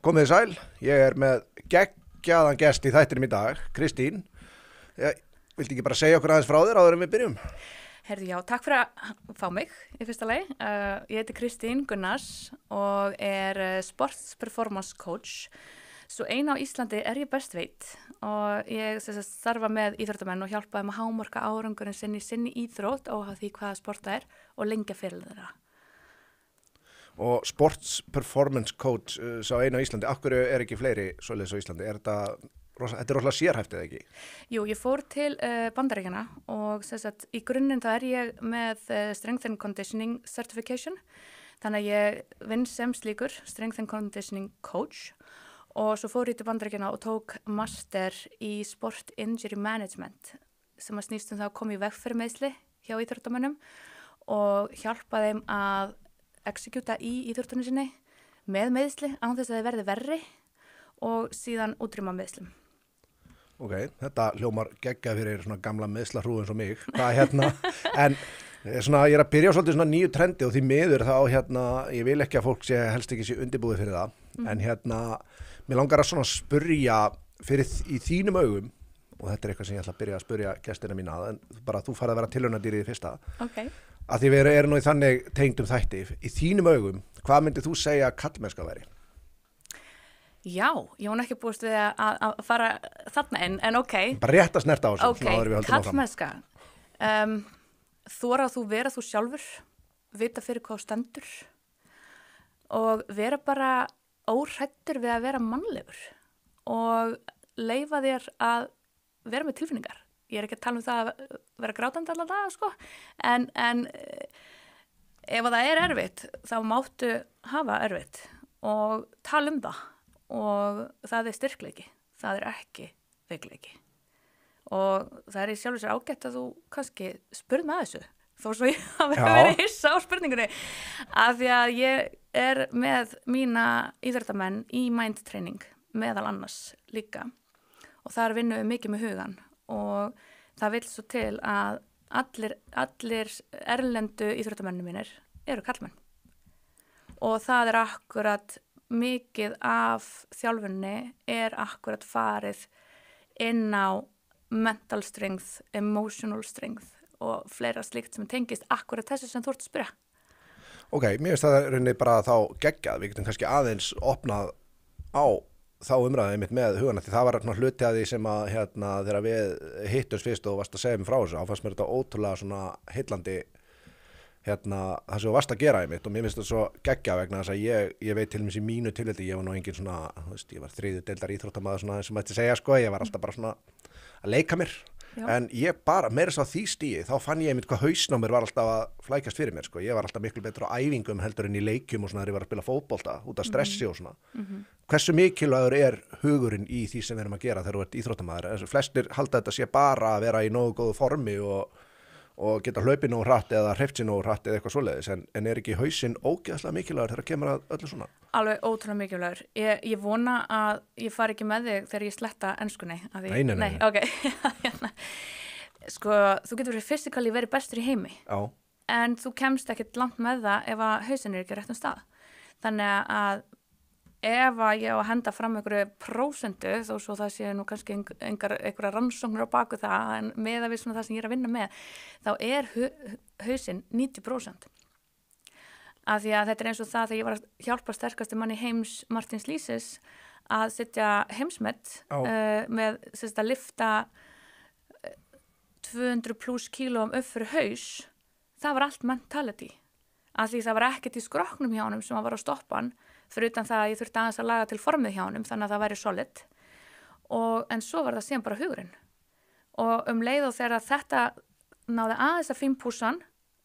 Komið þið sæl, ég með geggjaðan gest í þættinum í dag, Kristín. Viltu ekki bara segja okkur aðeins frá þér áður en við byrjum? Herðu, já, takk fyrir að fá mig í fyrsta lagi. Ég heiti Kristín Gunnars og sports performance coach. Svo ein á Íslandi ég best veit og ég starfa með íþróttamenn og hjálpa þeim að hámarka árangurinn sinni íþrótt óháð því hvaða sport það og lengja fyrir þeirra. Og sports performance coach sá einu á Íslandi, akkur ekki fleiri svoleiðis á Íslandi? Þetta er rosalega sérhæft eða ekki? Jú, ég fór til Bandaríkjanna og í grunninn þá ég með Strength and Conditioning Certification. Þannig að ég vinn sem slíkur Strength and Conditioning Coach og svo fór ég til Bandaríkjanna og tók master í Sport Injury Management sem að snýst það að koma í veg fyrir meiðsli hjá íþróttamönnum og hjálpa þeim að exekjúta í íþróttunni sinni með meiðsli án þess að þeir verði verri og síðan útrýma meiðslum. Ok, þetta hljómar geggjað fyrir svona gamla meiðslahrú eins og mig. En ég að byrja á svolítið svona nýju trendi og því miður þá ég vil ekki að fólk helst ekki sé undirbúið fyrir það. En mér langar að svona spurja í þínum augum, og þetta eitthvað sem ég ætla að byrja að spurja gestina mína, en bara þú farið að vera tilraunadýrið í fyrsta. Okay. Að því við erum nú í þannig tengdum þætti. Í þínum augum, hvað myndið þú segja að karlmennska væri? Já, ég var ekki búist við að fara þarna en ok. Bara rétt að snerta á þessu. Ok, karlmennska. Þora þú vera þú sjálfur, vita fyrir hvað stendur og vera bara óhræddur við að vera mannlegur og leyfa þér að vera með tilfinningar. Ég ekki að tala um það að vera grátandi allan dag, sko, en ef það erfitt, þá máttu hafa erfitt og tala um það og það styrkleiki, það ekki veikleiki og það í sjálfu sér ágætt að þú kannski spurð með þessu, þó svo ég hafi verið hissa á spurningunni, af því að ég með mína íþróttamenn í mind training meðal annars líka og þar vinnum við mikið með hugan og það vill svo til að allir erlendu íþróttamennir mínir eru karlmenn og það akkurat mikið af þjálfunni akkurat farið inn á mental strength, emotional strength og fleira slíkt sem tengist akkurat þessu sem þú ert að spyrja. Ok, mér finnst það rauninni bara þá geggjað, við getum kannski aðeins opnað á þá umræðið mitt með hugana því það var hluti að því sem að þegar við hittumst fyrst og varst að segja frá þessu, áfannst mér þetta ótrúlega svona heillandi það sem þú varst að gera einmitt og mér finnst þetta svo geggjað vegna þess að ég veit til dæmis í mínu tilfelli, ég var nú engin svona, ég var þriðju deildar íþróttamaður svona sem mætti segja sko, ég var alltaf bara svona að leika mér. Já. En ég bara, meira svo á því stíi, þá fann ég einmitt hvað hausinn á mér var alltaf að flækjast fyrir mér, sko. Ég var alltaf miklu betur á æfingum heldur en í leikjum og svona þegar ég var að spila fótbolta út af stressi og svona. Hversu mikilvægur hugurinn í því sem við erum að gera þegar þú ert íþróttamaður? Flestir halda þetta sé bara að vera í nógu góðu formi og geta hlaupið nógu hratt eða hreyft sig nógu hratt eða eitthvað svoleiðis, en ekki hausinn ógeðslega mikilvægur þegar kemur að öllu svona? Alveg ótrúlega mikilvægur. Ég vona að ég fari ekki með þig þegar ég sletta enskunni. Nei. Ok. Sko, þú getur physically verið bestur í heimi. Já. En þú kemst ekkert langt með það ef að hausinn ekki rétt stað. Þannig að ef að ég á að henda fram einhverju prósentu, þó svo það sé nú kannski einhverja rannsóknir á baku það, en með að við svona það sem ég að vinna með, þá hausinn 90%. Af því að þetta eins og það þegar ég var að hjálpa sterkasti manni heims Martins Lísis að setja heimsmet með að lyfta 200 plus kílóum upp fyrir haus, það var allt mentality. Af því það var ekkert í skroknum hjá honum sem var að stoppa hann, fyrir utan það að ég þurfti aðeins að laga til formið hjá honum, þannig að það væri solid. En svo var það síðan bara hugurinn. Og leið og þegar þetta náði aðeins að fínpúsan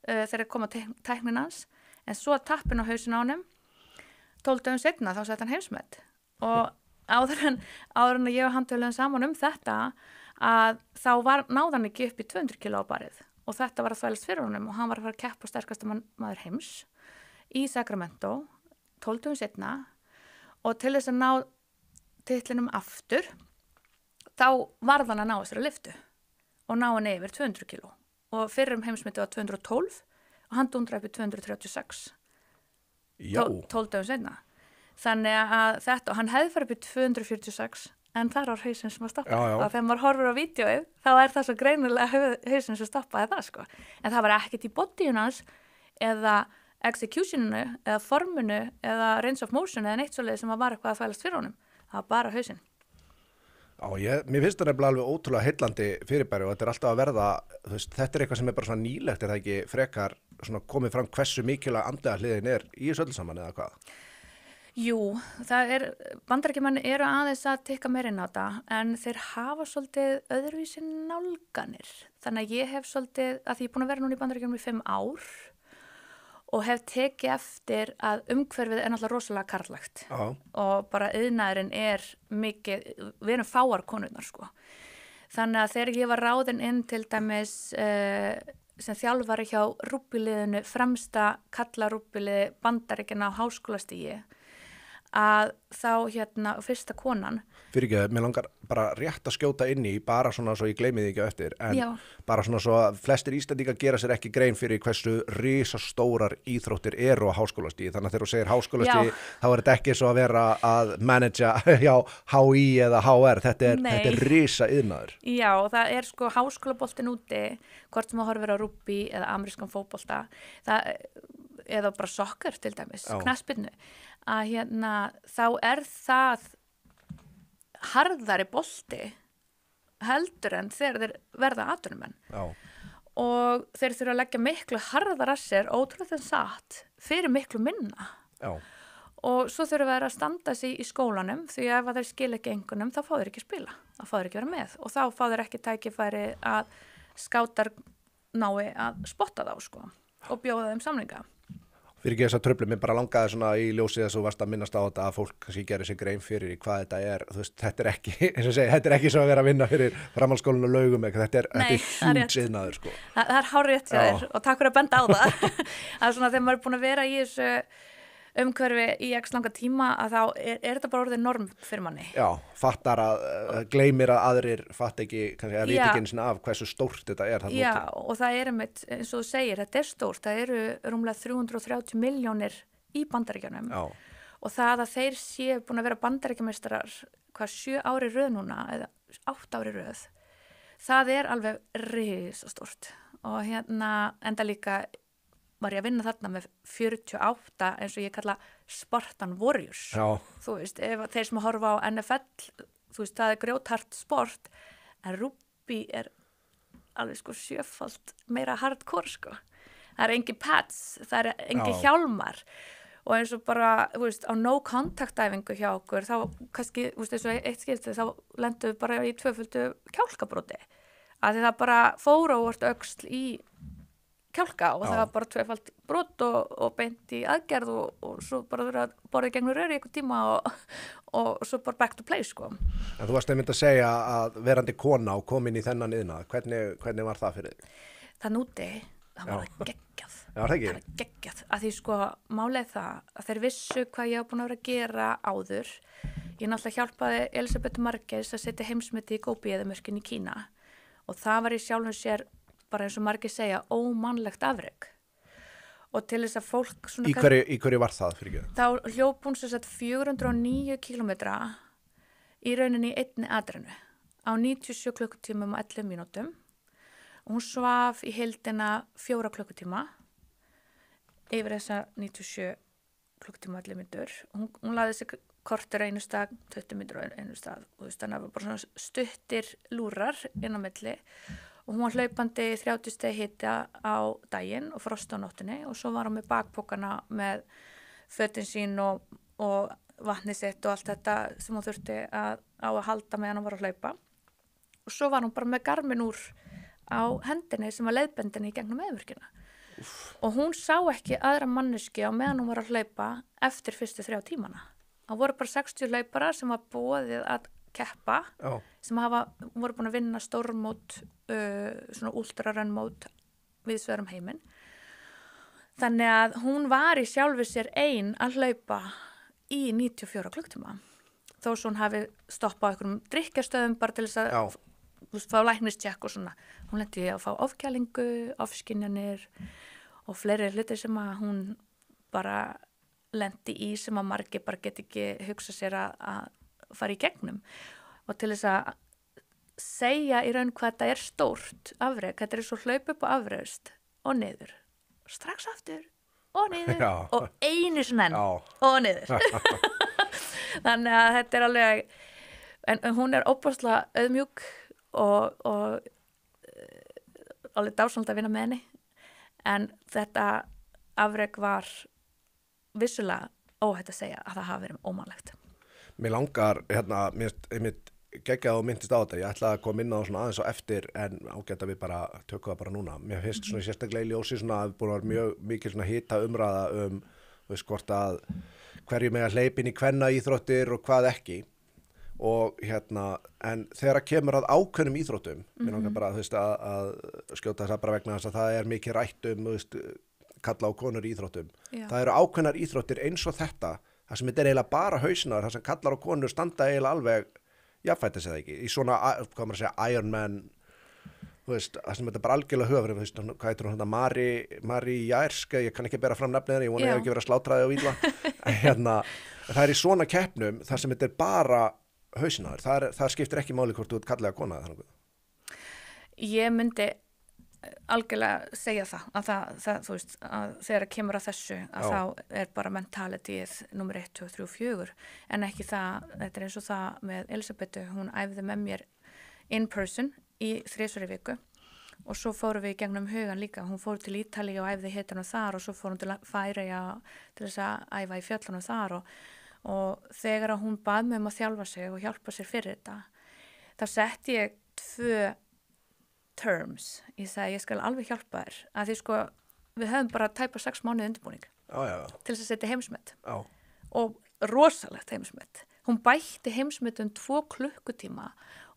þegar koma tæknin hans, en svo tappin á hausinn á honum, 12 dögum seinna þá sett hann heimsmet. Og áður en ég og hann töluðum saman þetta, að þá náði hann ekki upp í 200 kíló á barið. Og þetta var að þvælast fyrir honum og hann var að fara að keppa sterkasta maður heims í Sacramento 12 dögum seinna og til þess að ná titlinum aftur þá varð hann að ná þessari lyftu og ná hann yfir 200 kíló og fyrrum heimsmeti var 212 og hann dúndraði upp í 236 12 dögum seinna. Þannig að þetta, og hann hefði farið upp í 246 en það var hausinn sem að stoppa. Og þegar maður horfur á vídeóið þá það svo greinilega hausinn sem stoppaði það sko. En það var ekkert í bodyinu hans eða executioninu eða forminu eða range of motion eða neitt svoleið sem var eitthvað að þvælast fyrir honum. Það var bara hausinn. Mér finnst það nefnilega alveg ótrúlega heillandi fyrirbæri og þetta alltaf að verða, þetta eitthvað sem bara svona nýlegt, það ekki frekar svona komið fram hversu mikilvæg andlega hliðin í þessu öllu saman eða hvað? Jú, Bandaríkjamenn eru aðeins að tikka meira inn á þetta en þeir hafa svolítið öðruvísi nálganir. Þannig að ég hef svolítið, að því ég er búin að vera núna í Bandaríkjunum í 5 ár og hef tekið eftir að umhverfið náttúrulega rosalega karlagt og bara iðnaðurinn mikið, við erum fáar konurnar sko. Þannig að þegar ég var ráðin inn til dæmis sem þjálfari hjá rúbbíliðinu, fremsta kallarúbbíliði Bandaríkjanna á háskólastigi, að þá fyrsta konan. Fyrirgeðu, mér langar bara rétt að skjóta inn í, bara svona svo ég gleymi því ekki eftir, en bara svona svo að flestir Íslendingar gera sér ekki grein fyrir hversu risastórar íþróttir eru á háskólastigi, þannig að þegar þú segir háskólastigi, þá þetta ekki svo að vera að managea hjá HÍ eða HR, þetta er risa iðnaður. Já, það sko háskólaboltinn úti, hvort sem að horfir á rúbí eða amerískan fótbolta, eða bara sokkar til dæmis, knattspyrnu, að þá það harðari bolti heldur en þegar þeir verða atvinnumenn. Og þeir þurfa að leggja miklu harðar að sér, ótrúlega en satt, fyrir miklu minna. Og svo þurfa þeir að standa sig í skólanum, því ef þeir skila ekki engunum, þá fá þeir ekki spila, þá fá þeir ekki vera með og þá fá þeir ekki tækifæri að skátar nái að spotta þá sko og bjóða þeim samninga. Fyrir ekki þess að tröflum, mér bara langaði svona í ljósið þess að þú varst að minnast á þetta að fólk kannski gerir sig grein fyrir hvað þetta þú veist, þetta ekki, eins og segi, þetta ekki svo að vera að vinna fyrir framhaldsskólinn og Laugum, þetta er hjúts iðnaður, sko. Það er hárrétt hjá þér og takk fyrir að benda á það. Það er svona þegar maður er búin að vera í þessu umhverfi í ekki langa tíma að þá þetta bara orðið norm fyrir manni. Já, fattar gleymir að aðrir fatt ekki, kannski að vita ekki eins og af hversu stórt þetta þarna úti. Já, og það einmitt, eins og þú segir, þetta stórt, það eru rúmlega 330 milljónir í Bandaríkjunum og það að þeir séu búin að vera bandaríkjameistarar 7 ári röð núna, eða 8 ári röð, það alveg risastórt og enda líka var ég að vinna þarna með 48 eins og ég kalla Spartan Warriors. Þú veist, ef þeir sem horfa á NFL, þú veist, það grjóthart sport, en rúbí alveg sko 7-falt meira hardcore sko. Það engin pads, það engin hjálmar og eins og bara, þú veist, á no contact æfingu hjá okkur, þá kannski, þú veist, eins og eitt skipti, þá lendum við bara í 2-földu kjálkabróti. Af því það bara fór á vort öxl í kjálka og það var bara 2-falt brot og beint í aðgerð og svo bara verið að borða gegnur röri í einhver tíma og svo bara back to play sko. En þú varst einmitt að segja að verandi kona og komin í þennan iðnað, hvernig var það fyrir þig? Það núti, það var geggjað. Já, það ekki? Það var geggjað, að því sko málið það að þeir vissu hvað ég hafa búin að vera að gera áður. Ég náttúrulega hjálpaði Elisabeth Marquez að setja heimsmeti í Góbí-eyðimörkin í Kína og það var í sjálfum sér bara eins og margir segja, ómannlegt afrek. Og til þess að fólk svona... Í hverju var það fyrir ekki? Þá hljóp hún sem sagt 409 kilometra í rauninni í einni atrinu á 97 klukkutímum og 11 mínútum. Og hún svaf í heildina 4 klukkutíma yfir þessa 97 klukkutíma og 11 mínútur. Hún laði sig kortur einu stað, 20 mínútur einu stað. Og þannig að það var bara svona stuttir lúrar inn á milli. Og hún var hlaupandi 30 stigi hita á daginn og frost á nóttunni og svo var hún með bakpokana með fötin sín og vatni sitt og allt þetta sem hún þurfti á að halda meðan hún var að hlaupa. Og svo var hún bara með garminúr á hendinni sem var leiðbendinni í gegnum meðvirkina. Og hún sá ekki aðra manneski á meðan hún var að hlaupa eftir fyrstu 3 tímana. Það voru bara 60 hlaupara sem var boðið að keppa sem voru búin að vinna stórmót, svona ultrarunmót viðsvegar heiminn. Þannig að hún var í sjálfu sér ein að hlaupa í 94 klukktíma. Þó svo hún hafi stoppað á einhverjum drykkjastöðum bara til þess að fá læknistjekk og svona. Hún lenti að fá ofkælingu, ofskynjanir og fleiri hlutir sem að hún bara lendi í sem að margir bara get ekki hugsa sér að fara í gegnum og til þess að segja í raun hvað þetta er stórt afrek, þetta er svo hlaup upp og afreist og niður, strax aftur og niður og einu svona enn og niður þannig að þetta er alveg en hún er óbúrslega auðmjúk og alveg dásamlegt að vinna með henni en þetta afrek var vissulega óhætt að segja að það hafi verið ómannlegt. Mér langar, einmitt geggjað og myndist á þetta, ég ætlaði að koma inn á svona aðeins á eftir en ágætt að við bara tökum það bara núna. Mér finnst svona sérstaklega í ljósi svona að búin að vera mjög mikil svona hita umræða hvort að hverju með að hleypin í kvenna íþróttir og hvað ekki og en þegar að kemur að ákveðnum íþróttum, mér langar bara að skjóta þess að bara vegna þess að það er mikið rætt kalla á konur í íþróttum. Já. Það eru ákveðnar íþróttir eins og þetta, það sem þetta er eiginlega bara hausnar, það sem kallar á konur standa eiginlega alveg jafnfætis eða ekki, í svona, hvað maður að segja, Ironman, það sem þetta bara algjörlega höfður, hvað heitir hún, Mari Jærsk, ég kann ekki bera fram nafnið henni, ég vona ég hef ekki verið að slátraði á víla, það er í svona keppnum, þar sem þetta er bara hausnar, það skiptir ekki máli hvort þú ert kallega kona eða þannig. Ég myndi algjörlega segja það þú veist, að þegar kemur að þessu að þá er bara mentalityið nummer 1, 2, 3, 4 en ekki það, þetta er eins og það með Elisabetu, hún æfði með mér in person í 3 viku og svo fórum við í gegnum hugan líka, hún fór til Ítalíu og æfði hitanum þar og svo fór hún til Færeyja til þess að æfa í fjöllunum þar og þegar hún bað mig að þjálfa sig og hjálpa sér fyrir þetta þá setti ég 2 terms, ég sagði ég skal alveg hjálpa þér, að því sko við höfum bara tæpa 6 mánuði undirbúning til þess að setja heimsmet og rosalegt heimsmet hún bætti heimsmet 2 klukkutíma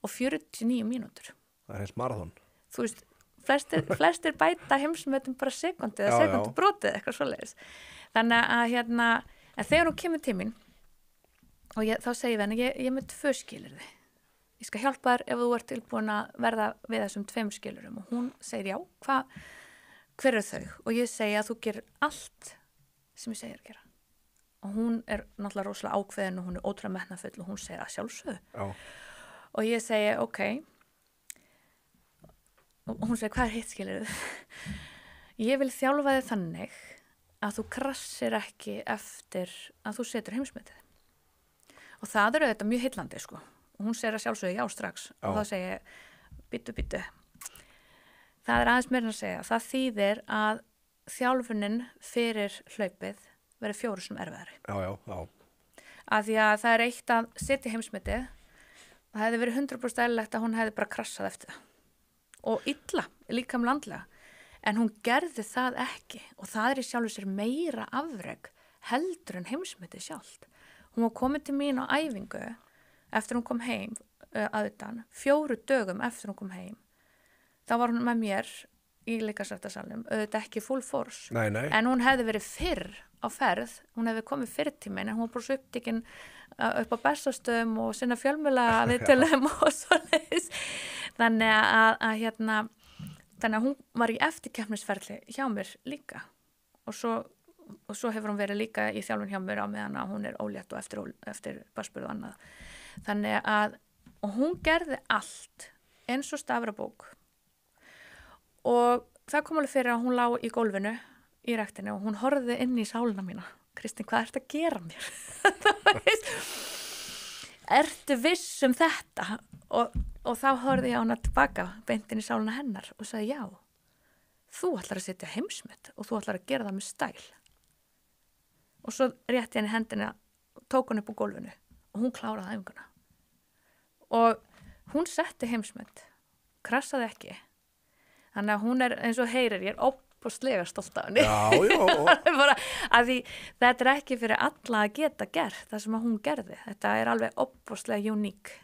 og 49 mínútur það er heils marathon þú veist, flestir bæta heimsmetum bara sekundi eða sekundu brotið eitthvað svoleiðis þannig að en þegar hún kemur til mín og þá segi við henni ég er með 2 skilyrði ég skal hjálpa þér ef þú ert tilbúin að verða við þessum 2 skilurum og hún segir já, hver eru þau? Og ég segi að þú gerir allt sem ég segir að gera. Og hún er náttúrulega rosalega ákveðin og hún er ótrúlega metnaðfull og hún segir að sjálfsögðu. Já. Og ég segi ok. Og hún segir hvað er hitt skilurðu? Ég vil þjálfa þig þannig að þú krassir ekki eftir að þú setur heimsmetið. Og það eru þetta mjög heillandi sko. Og hún segir að sjálfsögðu já strax og þá segir ég, bíddu. Það er aðeins meira að segja. Það þýðir að þjálfunin fyrir hlaupið verið 4 sem erfiðari. Já. Af því að það er eitt að setja heimsmetið. Það hefði verið 100% eðlilegt að hún hefði bara krassað eftir það. Og illa, líkamlega. En hún gerði það ekki og það er í sjálfu sér meira afrek heldur en heimsmetið sjálft. Hún var komin til mín á æfingu eftir hún kom heim að utan, 4 dögum eftir hún kom heim, þá var hún með mér í leikasrættasalnum, auðvitað ekki full force, nei. En hún hefði verið fyrr á ferð, hún hefði komið fyrr til minn, en hún var bara svo upptekinn upp á Bessastöðum og sinna fjölmiðla viðtölum og svoleiðis, þannig að hún var í eftirkeppnisferli hjá mér líka, og svo hefur hún verið líka í þjálfun hjá mér á meðan að hún er ólétt og eftir barnsburð og annað. Þannig að og hún gerði allt eins og stafrabók og það kom alveg fyrir að hún lá í gólfinu í ræktinni og hún horfði inn í sálina mína. Kristín, hvað ertu að gera mér? Ertu viss þetta? Og þá horfði ég á hana tilbaka beint inn í sálina hennar og sagði já, þú ætlar að setja heimsmet og þú ætlar að gera það með stæl. Og svo rétti henni hendina og tók hann upp á gólfinu og hún kláraði æfinguna. Og hún setti heimsmet, krassaði ekki. Þannig að hún er, eins og heyrir, ég er óbúslega stolt af henni. Já. Bara að því þetta er ekki fyrir alla að geta gert, það sem að hún gerði. Þetta er alveg óbúslega uník.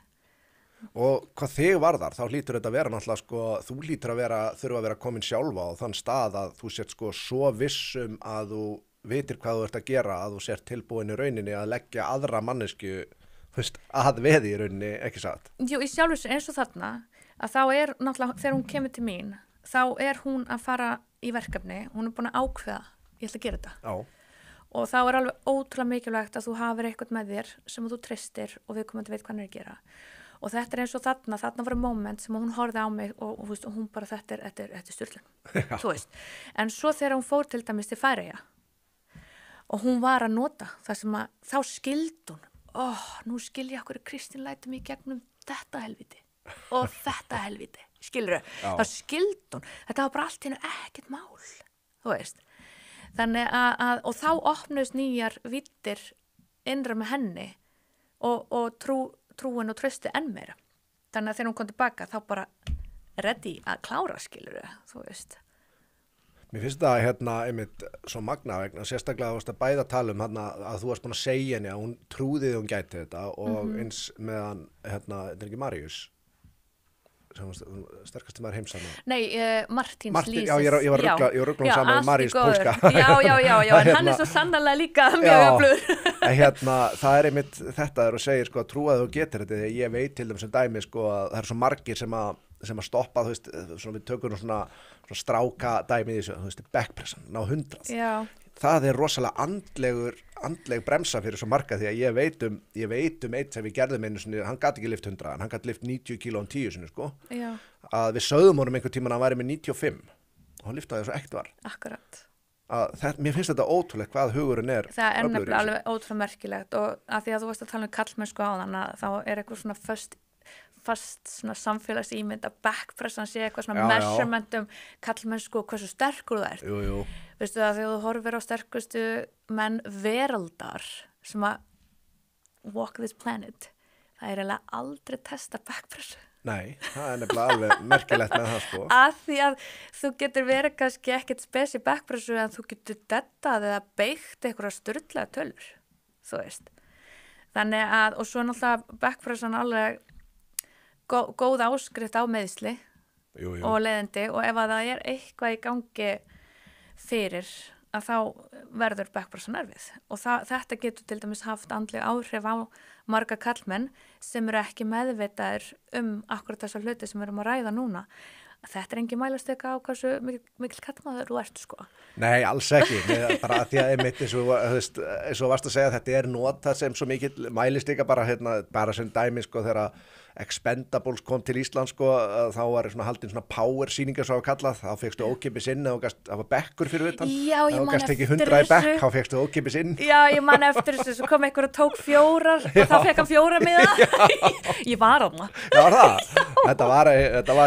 Og hvað þig varðar, þá hlýtur þetta að vera náttúrulega, sko, þú hlýtur að þurfa að vera komin sjálfa á þann stað að þú sért sko svo vissum að þú vitir hvað þú ert að gera, að þú sért tilbúin í rauninni að leggja aðra mannesku að veði í rauninni, ekki satt? Jú, í sjálfur eins og þarna, að þá er náttúrulega, þegar hún kemur til mín, þá er hún að fara í verkefni, hún er búin að ákveða, ég ætla að gera þetta. Já. og þá er alveg ótrúlega mikilvægt að þú hafir eitthvað með þér sem þú treystir og viðkomandi veit hvað hann er að gera og þetta er eins og þarna var moment sem hún horfði á mig og hún bara þetta er styrlun, þú veist en svo þegar hún fór til dæmis til Færeyja og hún var að nota það sem að þá skildi hún nú skil ég okkur Kristín lætur mig í gegnum þetta helviti og þetta helviti, skilurðu þá skildi hún, þetta var bara allt í hennu ekkert mál, þú veist þannig að og þá opnuðust nýjar vittir innra með henni og trúin og trausti enn meira þannig að þegar hún kom tilbaka þá bara ready að klára skilurðu, þú veist Mér finnst það einmitt svo magna vegna sérstaklega að bæða tala að þú varst búin að segja henni að hún trúði hún gæti þetta og eins meðan þetta er ekki Marius sem sterkasti maður heims Nei, Martins Lýsis Já, ég var rugglan saman með Marius Pólska Já, en hann er svo sannarlega líka mjög öflugur það er einmitt þetta og segir að trúa að þú getur þetta ég veit til þeim sem dæmi að það eru svo margir sem að stoppa þú veist, við tökum svona stráka dæmi í þessu, backpressan ná 100 Já. Það er rosalega andleg bremsa fyrir svo marga því að ég veit um eitt sem við gerðum einu sinni, hann gat ekki lyft 100 en hann gat lyft 90 kíló 10 sinni Já. Að við sögðum honum einhvern tímann að hann væri með 95 og hann lyftaði svo ekkert var Akkurat Mér finnst þetta ótrúlegt hvað hugurinn er Það er nefnilega alveg ótrúlega merkilegt og að því að þú varst að tala um kallmennsku á þann þá er eitthvað svona fast svona samfélagsímynd að backpressan sé eitthvað svona measurement kallmennsku og hversu sterkur þú ert Jú. Veistu það þegar þú horfir á sterkustu menn veraldar sem að walk this planet það er eiginlega aldrei testa backpressu Nei, það er nefnilega alveg merkilegt með það Að því að þú getur verið kannski ekkert spesi backpressu en þú getur dettað eða beitt einhverja sturlaða tölur þú veist þannig að, og svo náttúrulega backpressan alveg góð áskrift á meiðsli jú. Og leiðindi og ef að það er eitthvað í gangi fyrir að þá verður backpressan erfið og þetta getur til dæmis haft andleg áhrif á marga kallmenn sem eru ekki meðvitaðir akkurat þessa hluti sem við erum að ræða núna þetta er engin mælasteka á hversu mikil kallmaður þú ert Nei, alls ekki bara því að einmitt eins og varst að segja þetta er notað sem svo mikil mælasteka bara sem dæmi þegar Expendables kom til Ísland þá var haldin svona power sýningar svo að kalla þá fékkstu ókeypis inn og það var bekkur fyrir utan þá gast ekki 100 í bekk þá fékkstu ókeypis inn Já, ég man eftir þessu, svo kom einhver og tók 4 og þá fekk hann 4 miða Ég var þarna Já, var það? Þetta var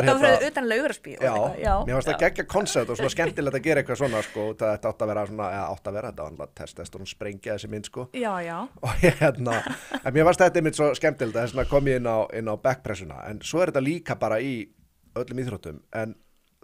Það var utan Laugarásbíó Já, mér fannst það geggja koncept og svona skemmtilegt að gera eitthvað svona þetta átt að vera þetta var alltaf testast og hún sprengja þessi mynd Já og en mér fannst þetta einmitt svo skemmtilegt að þess að kom ég inn á backpressuna, en svo er þetta líka bara í öllum íþróttum, en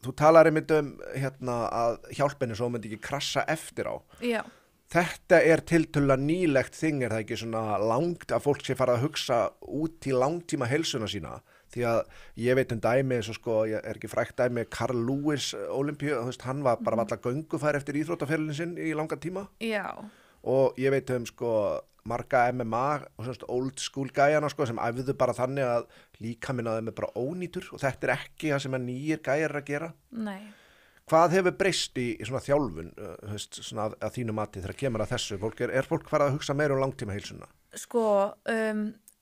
þú talar einmitt að hjálpinni svo myndi ekki krassa eftir á. Já. Þetta er tiltölulega nýlegt þing, er það ekki svona langt að fólk sé fara að hugsa út í langtíma heilsuna sína, því að ég veit dæmi eins og ég er ekki frækt dæmi Carl Lewis Olympíu, hann var bara valla göngufær eftir íþróttaferilin sinn í langan tíma. Já. Og ég veit marga MMA og old school gæjana sem æfðu bara þannig að líkaminn á þeim er bara ónýtur og þetta er ekki það sem að nýjir gæjar að gera. Nei. Hvað hefur breyst í svona þjálfun svona að þínu mati þegar kemur að þessu? Er fólk farið að hugsa meira langtíma heilsuna?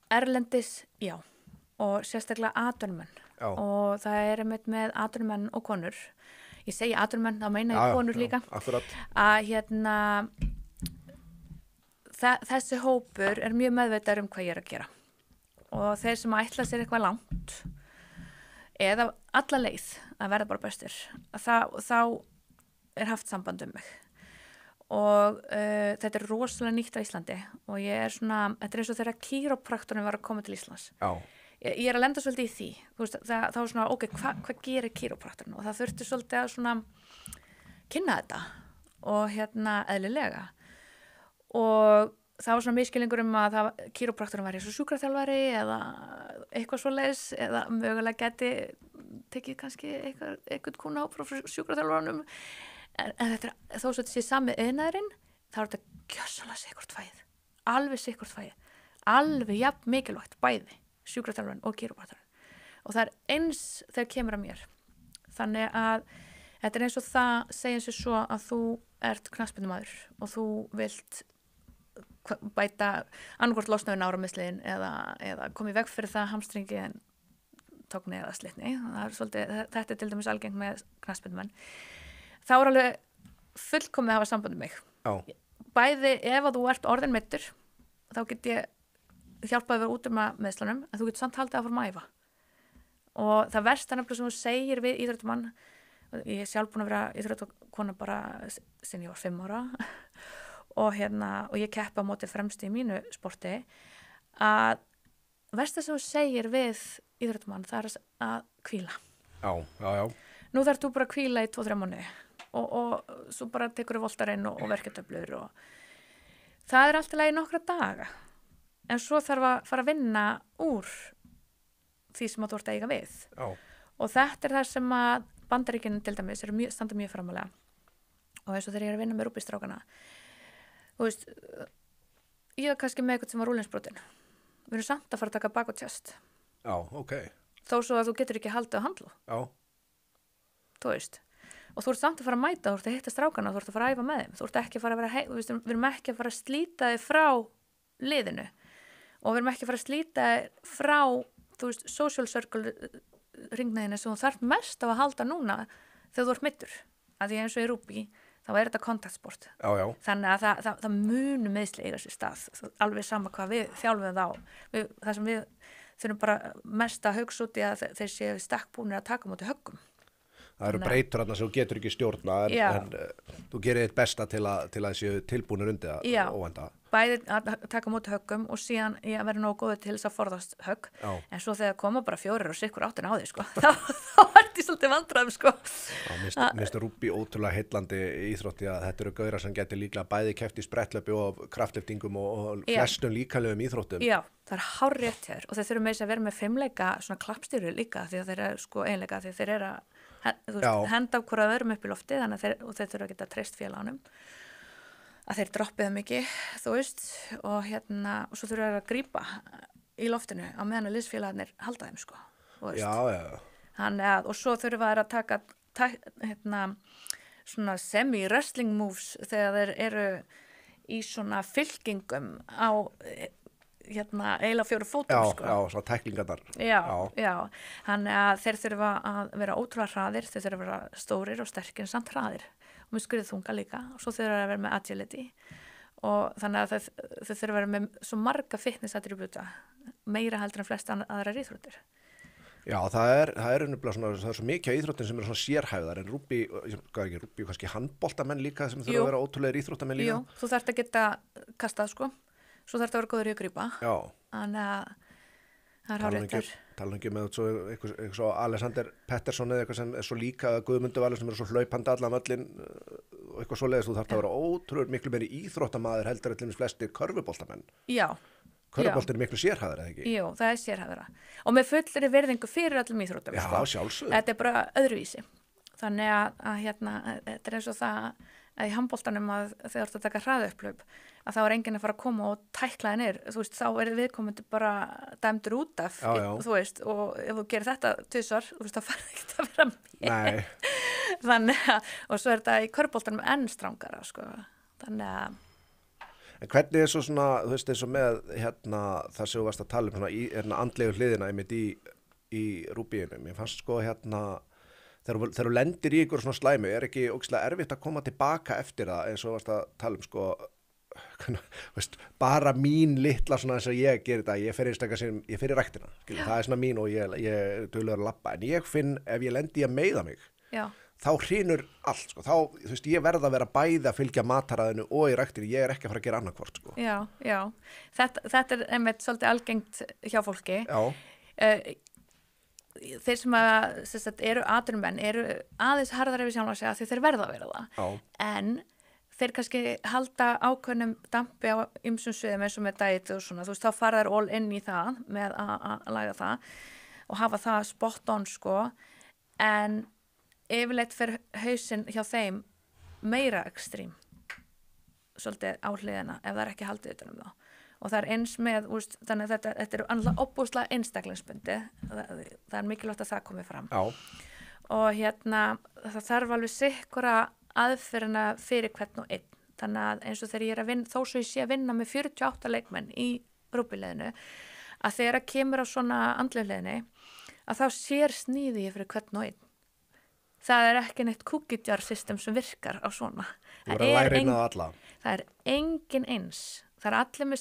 Erlendis, já, og sérstaklega atvinnumenn og það er einmitt með atvinnumenn og konur. Ég segi atvinnumenn, þá meina ég konur líka. Akkurat. Að þessi hópur er mjög meðvitaður hvað ég er að gera og þeir sem ætla sér eitthvað langt eða alla leið að verða bara bestir þá er haft samband mig og þetta er rosalega nýtt á Íslandi og ég er svona, þetta er eins og þegar kýrópraktorinn var að koma til Íslands ég er að lenda svolítið í því veist, þá er svona, ok, hvað gerir kýrópraktorinn og það þurfti svolítið að svona kynna þetta og eðlilega og það var svona miskilningur að kýrópraktorinn var eins og sjúkraþjálfari eða eitthvað svoleiðis eða mögulega geti tekið kannski eitthvað kuna á frá sjúkraþjálfaranum en þetta er þó svo þetta sé sami iðnaðurinn þá er þetta gjörsamlega sikkurt fæð alveg sikkurt fæð alveg jafn mikilvægt bæði sjúkraþjálfarinn og kýrópraktorinn og það er eins þegar kemur að mér þannig að þetta eins og það segja sér svo að þú ert knattspyrnumaður og þú vilt bæta annarkvort losnaðun áramisliðin eða komið veg fyrir það hamstringi en tókni eða slitni. Þetta er til dæmis algengt með knattspyrnumenn. Þá alveg fullkomið að hafa samband með mig. Já. Bæði ef að þú ert orðin meiddur, þá get ég hjálpað að vera út að meðslunum, en þú getur samt haldið að fara að æfa. Og það versta nefnilega sem þú segir við íþróttamann, ég er sjálf búin að vera íþróttakona bara sinni ég var 5 ára og ég keppa á móti fremstu í mínu sporti, að versta sem þú segir við íþróttamann, það er að hvíla. Já. Nú þarf þú bara að hvíla í 2-3 mánuði og svo bara tekur þú voltarinn og verkeftöflur og það er alltaf í nokkra daga. En svo þarf að fara að vinna úr því sem að þú ert að eiga við. Já. Og þetta er það sem að Bandaríkinin til dæmis standa mjög framalega. Og eins og þegar ég er að vinna með rúbistrákana. Þú veist, ég er kannski með eitthvað sem var rúlinsbrotin. Við erum samt að fara að taka bak og tjast. Já, ok. Þó svo að þú getur ekki haldið á handlu. Já. Þú veist. Og þú ert samt að fara að mæta, þú ert að hitta strákana, þú ert að fara að æfa með þeim. Þú ert ekki að fara að vera, við erum ekki að fara að slíta þig frá liðinu. Og við erum ekki að fara að slíta þig frá, þú veist, social circle ringnaðinu sem þú þarf mest á að halda núna þegar þú ert meiddur. Að því eins og í rúbí, þá er þetta kontaktsport. Já. Þannig að það munu meiðsli eiga sér stað. Alveg sama hvað við þjálfum þá. Það sem við þurfum bara mest að hugsa út í að þeir séu stakkbúnir að taka móti höggum. Það eru breytur þarna sem þú getur ekki stjórna en þú gerir þitt besta til að séu tilbúnir undir það óvænta. Bæði að taka móti höggum og síðan ég að vera nógu góður til þess að forðast högg. Já. En svo þegar koma bara 4 og sikkur áttin á því, sko, þá ert ég svolítið vandræðum, sko. Já, minnst rúbí ótrúlega heillandi íþrótti að þetta eru gauðra sem getur líklega bæði keppt í sprettlöpi og kraftliftingum og flestum líkamlegum íþróttum. Já, það er hárrétt hér og þeir þurfum með þess að vera með 5 svona klappstýru líka því að þeir eru sko einleika því að þeir eru að henda af hverja öðrum upp í lofti þannig að þeir þurfa að geta treyst félagunum að þeir droppið þeim ekki, þú veist og og svo þurfa að grípa í loftinu á meðan að liðsfélagarnir halda þeim, sko, þú veist. Já. Þannig að, og svo þurfa þeir að taka svona semi-wrestling moves þegar þeir eru í svona fylkingum á eiginlega 4 fótum, sko. Já, svona tæklingarnar. Já. Þannig að þeir þurfa að vera ótrúlega hraðir, þeir þurfa að vera stórir og sterkir samt hraðir. Og með skurðið þunga líka og svo þurfa að vera með agility og þannig að þau þurfa að vera með svo marga fitness attribúta meira heldur en flest aðrar íþróttir. Já, það er svo mikið af íþróttin sem eru svona sérhæfðar en rúbí kannski handboltamenn líka sem þurfa að vera ótrúlegir íþróttamenn líka. Jú, þú þarft að geta kastað, sko, svo þarft að vera góður í að grípa. Já. Þannig að það er hárréttur. Tala ekki með eitthvað svo Alexander Pettersson eða eitthvað sem er svo líka Guðmundur Valur sem eru svo hlaupandi allan völlin og eitthvað svo leiðist þú þarft að vera ótrúlega miklu meiri íþróttamaður heldur allir flestir körfuboltamenn. Já. Körfubolt er miklu sérhæðara, eða ekki? Jú, það er sérhæðara. Og með fullri virðingu fyrir öllum íþróttum. Já, sjálfsögðu. Þetta er bara öðruvísi. Þannig að þetta er eins og það að í handboltanum að þegar þú ert að taka hraðaupphlaup að þá er enginn að fara að koma og tækla þig niður, þú veist, þá er viðkomandi bara dæmdur út af, þú veist, og ef þú gerir þetta 2 svar, þú veist, þá farið ekki að vera með. Nei. Þannig að, og svo er þetta í körfuboltanum enn strangara, sko, þannig að. En hvernig er svo svona, þú veist, eins og með það sem þú varst að tala um svona í andlegu hliðina einmitt í rúbíinu, mér fannst sko þegar þú lendir í ykkur svona slæmi, er ekki ógeðslega erfitt að koma tilbaka eftir það eins og varst að tala um sko, veist, bara mín litla svona eins og ég gerir þetta, ég fer í ræktina, það er svona mín og ég duðlegur að labba, en ég finn ef ég lendi í að meiða mig, þá hrynur allt, sko, þá, þú veist, ég verð að vera bæði að fylgja mataræðinu og í ræktinu, ég er ekki að fara að gera annarkvort, sko. Já, þetta er einmitt svolítið algengt hjá fólki. Þeir sem eru atvinnumenn eru aðeins harðari við sjálfa sig að þeir verða að vera það. En þeir kannski halda ákveðnum dampi á ýmsum sviðum eins og með diet og svona, þú veist, þá fara þær all inn í það með að laga það og hafa það spot on, sko, en yfirleitt fyrir hausinn hjá þeim meira ekstrím svolítið á hliðina ef það er ekki haldið utan um þá. Og það er eins með, úst, þannig að þetta er annað opbúslega einstaklingsbundi, það er mikilvægt að það komi fram. og það þarf alveg sikkura aðferðina fyrir hvern og einn. Þannig að eins og þegar ég að vinna, þó svo ég sé að vinna með 48 leikmenn í rúbíleiðinu, að þegar að kemur á svona andlegleiðinni, að þá sér sníði ég fyrir hvern og einn. Það er ekki neitt cookie-jar system sem virkar á svona. Þú verður að læra inn á alla. Það er engin eins. Það er allir með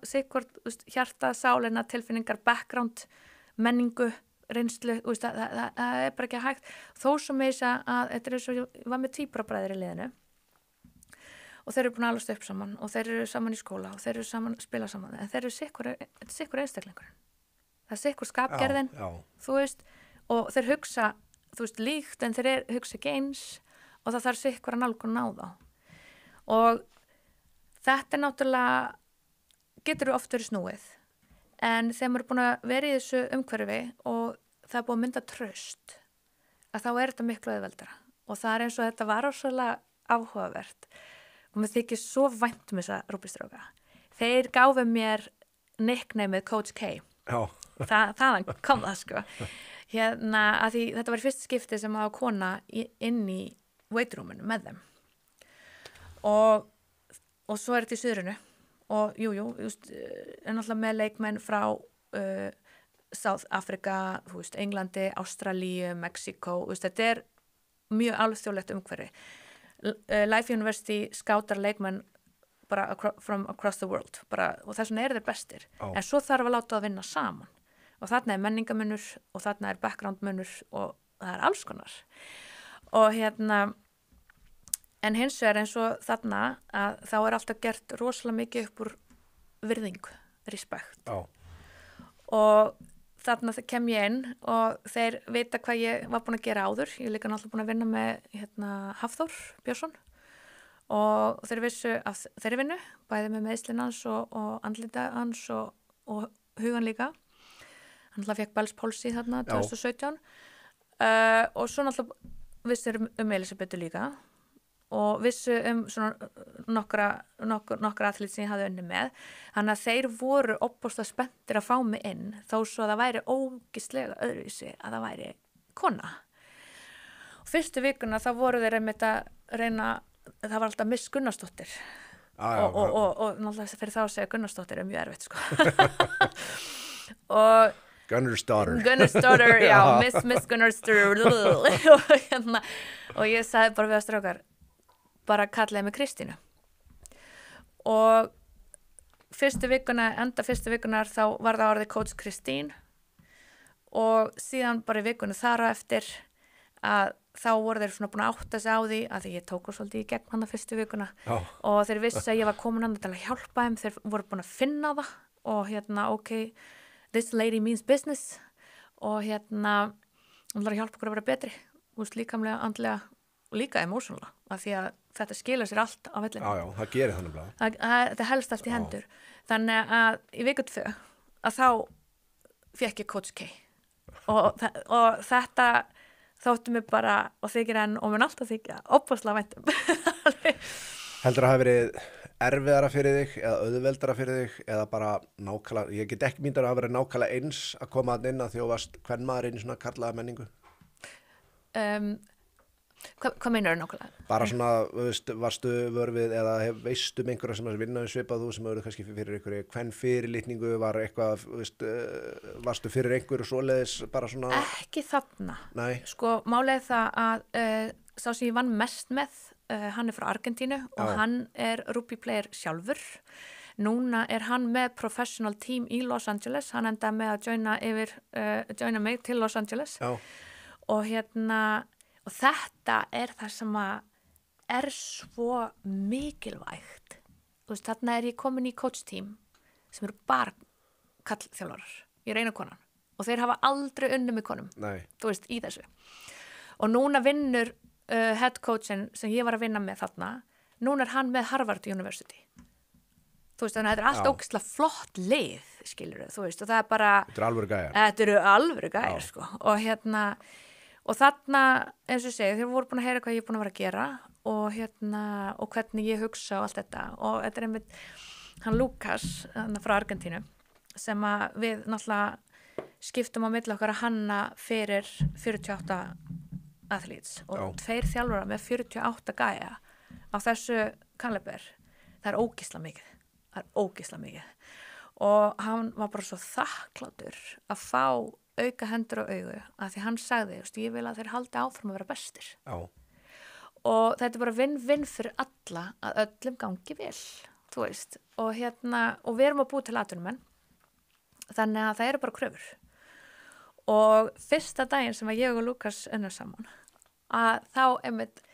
sikkur hjarta, sálina, tilfinningar, background, menningu, reynslu, það er bara ekki hægt. Þó sem ég að þetta er eins og ég var með tvíburabræður í liðinu og þeir eru búin að alast upp saman og þeir eru saman í skóla og þeir eru saman, spila saman, en þeir eru sikkur einstaklingurinn. Það er sikkur skapgerðin, og þeir hugsa, líkt, en þeir hugsa ekki eins og það þarf sikkur að nálgun á þá. Og þetta er náttúrulega, getur oft verið snúið, en þegar maður er búin að vera í þessu umhverfi og það er búin að mynda traust, að þá er þetta miklu auðveldara. Og það er eins og þetta var ásvöldlega áhugavert og mér þykir svo vænt þessa rúbístráka. Þeir gáfu mér nicknameið Coach K. Já. Þaðan kom það, sko. Að því þetta var fyrst skipti sem að kona inn í weightroominu með þeim. Og svo er þetta í Suðrinu og en alltaf með leikmenn frá South Africa, Englandi, Ástralíu, Mexíkó, þetta er mjög alþjóðlegt umhverfi. Life University skátar leikmenn bara from across the world og þess vegna eru þeir bestir. En svo þarf að láta að vinna saman og þarna er menningamunur og þarna er backgroundmunur og það er alls konar. Og en hins vegar eins og þarna að þá er alltaf gert rosalega mikið upp úr virðingu, respekt. Og þarna kem ég inn og þeir vita hvað ég var búin að gera áður. Ég er líka náttúrulega búin að vinna með Hafþór Björnsson og þeir vissu af þeirri vinnu, bæði með meiðslin hans og andlita hans og hugan líka. Hann náttúrulega fekk Bell's palsy þarna 2017 og svo náttúrulega vissu Elisabetu líka og vissu svona nokkra athlit sem ég hafði unni með. Þannig að þeir voru opbóðslega spenntir að fá mig inn þó svo að það væri ógislega öðruvísi að það væri kona. Og fyrstu vikuna þá voru þeir einmitt að reyna, það var alltaf Miss Gunnarsdóttir og náttúrulega fyrir þá að segja Gunnarsdóttir er mjög erfitt, sko. Og Gunnar's daughter, já, Miss Gunnarsdóttir og ég sagði bara við að strákar bara kallaði mig Kristínu og fyrstu vikunar þá var það orðið Coach Kristín og síðan bara í vikunni þar á eftir að þá voru þeir svona búin að átta sig á því að því ég tók svolítið í gegn hana fyrstu vikuna og þeir vissi að ég var komin hann til að hjálpa þeim, þeir voru búin að finna það og ok, this lady means business og hún ætlar að hjálpa okkur að vera betri, líkamlega, andlega og líka emotionally, af því að þetta skilur sér allt á vellinu. Já, það gerir þannig bara. Þetta helst allt í hendur. Þannig að í viku 2 að þá fékk ég Coach K og þetta þótti mig bara og þykir enn og mun alltaf þykja óbúslega væntum. Heldur að hafa verið erfiðara fyrir þig eða auðveldara fyrir þig eða bara nákvæmlega, ég get ekki myndar að hafa verið nákvæmlega eins að koma að inn að því að varst kvenmaður inn í svona karlaða menningu? Hvað meinar þú nákvæmlega? Bara svona, varstu vörfið eða veistu með einhverja sem vinna svipað þú sem eru kannski fyrir einhverju kvennfyrirlitningu, var eitthvað, varstu fyrir einhverju svoleiðis bara svona? Ekki þarna. Nei. Sko, málið það að sá sem ég vann mest með, hann er frá Argentínu og hann er rugby player sjálfur. Núna er hann með professional team í Los Angeles, hann endaði með að joina mig til Los Angeles. Já. Og þetta er það sem er svo mikilvægt. Þarna er ég komin í coach team sem eru bara kallþjálfarar. Ég er eina konan og þeir hafa aldrei unnið með konum. Nei. Í þessu. Og núna vinnur head coachin sem ég var að vinna með þarna, núna er hann með Harvard University. Þannig að þetta er allt ógeðslega flott lið, skilur og það er bara... Þetta eru alvöru gæjar. Þetta eru alvöru gæjar, sko. Og þarna, eins og segi, þeir voru búin að heyra hvað ég er búin að vera að gera og hvernig ég hugsa og allt þetta. Og þetta er einmitt hann Lukas frá Argentínu sem við náttúrulega skiptum á milli okkar að hanna fyrir 48 athletes og Já. 2 þjálfarar með 48 gæja á þessu kaliber, það er ógeðslega mikið og hann var bara svo þakklátur að fá auka hendur og augu að því hann sagði, ég vil að þeir haldi áfram að vera bestir Já. og þetta er bara vinn-vinn fyrir alla að öllum gangi vel, þú veist og og við erum að búa til atvinnumenn þannig að það eru bara kröfur og fyrsta daginn sem að ég og Lukas unnum saman að þá einmitt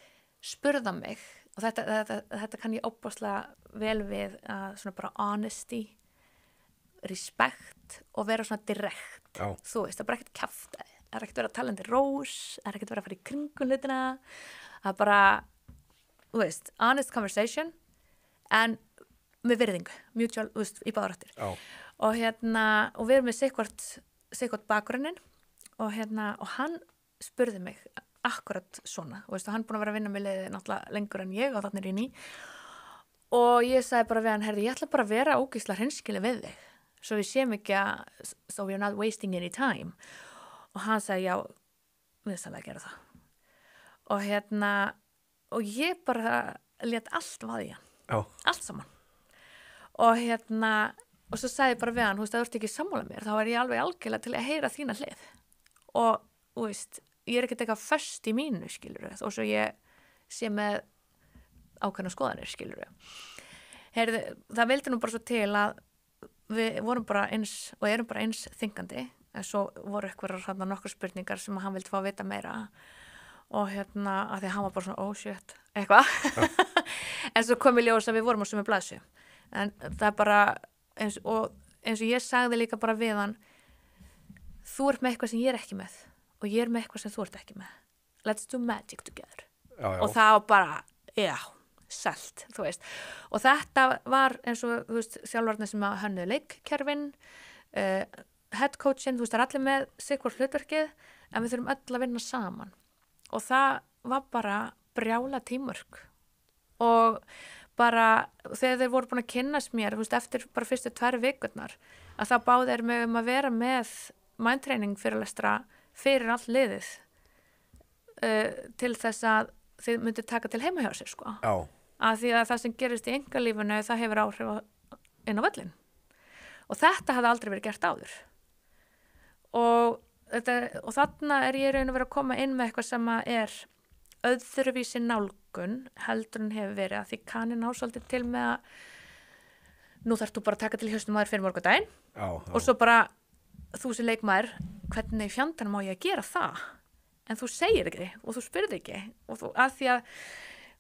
spurða mig og þetta kann ég óbúslega vel við að svona bara honesty, respect og vera svona direkt, Já. þú veist, það er bara ekkert kjaftaði, það er ekkert vera talandi rós, það er ekkert vera að fara í kringum hlutina, það er bara, þú veist, honest conversation en með virðingu, mutual, þú veist, í báðaráttir. Já. Og og við erum með sikkvort bakgrunnin og og hann spurði mig akkurat svona, þú veist, og hann búin að vera að vinna með liðið náttúrulega lengur en ég og þannig er ég ný og ég sagði bara við hann, herði, ég ætla bara að vera ógeðslega hreinskilin við þig svo við séum ekki að so we're not wasting any time og hann sagði já, við sannlega að gera það og ég bara lét allt vaði hann, Já. allt saman og svo sagði ég bara við hann, þú veist, það ert ekki sammála mér, þá er ég alveg algjörlega til að heyra þína hlið og, þú veist, ég er ekkert eitthvað föst í mínu, skilur og svo ég sé með ákveðna skoðanir, skilur Heyrðu, það vildi nú bara svo til að við vorum bara eins og erum bara eins þingandi en svo voru eitthvað nokkur spurningar sem hann vildi fá að vita meira og að því að hann var bara svona oh shit, eitthvað en svo kom í ljós að við vorum á sömu blaðsíðu en það er bara eins og ég sagði líka bara við hann þú ert með eitthvað sem ég er ekki með og ég er með eitthvað sem þú ert ekki með let's do magic together Já. og það var bara, já selt, þú veist og þetta var eins og, þú veist, þjálfarnir sem að hönnuðu leikkerfin head coachin, þú veist, það er allir með sikkvort hlutverkið, en við þurfum öll að vinna saman og það var bara brjála tímörk og bara þegar þeir voru búin að kynnast mér, þú veist, eftir bara fyrstu 2 vikurnar að það báði mig að vera með mindtraining fyrirlestra fyrir all liðið til þess að þið myndir taka til heima hjá sér, sko. Já. Að því að það sem gerist í einkalífinu, það hefur áhrif inn á völlin. Og þetta hafði aldrei verið gert áður. Og þarna er ég raun að vera að koma inn með eitthvað sem er öðruvísi nálgun heldur en hefur verið að því kaninn á svolítið til með að nú þarf þú bara að taka til haustum aður fyrir morgundaginn og svo bara þú sem leikmaður, hvernig fjandanum má ég að gera það? En þú segir ekki og þú spyrði ekki og þú, að því að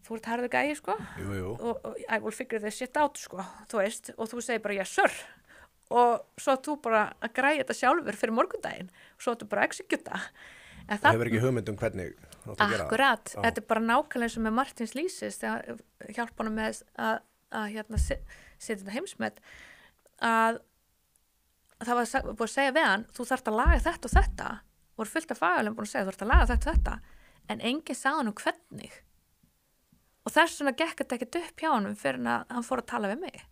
þú ert harður gæi, sko Jú. og I will figure this shit out, sko þú veist, og þú segir bara yes sir og svo þú bara að græja þetta sjálfur fyrir morgundaginn og svo þú bara að executa en það hefur ekki hugmynd hvernig þú átt að gera akkurat, þetta er bara nákvæmlega eins og með Martins Lýsis þegar hjálpa honum með að setja þetta heimsmet að það var búið að segja við hann þú þarft að laga þetta og þetta voru fullt af fagælum búin að segja þú þarft að laga þetta og þetta en enginn sagði hann hvernig og þess vegna gekk þetta ekkert upp hjá honum fyrir að hann fór að tala við mig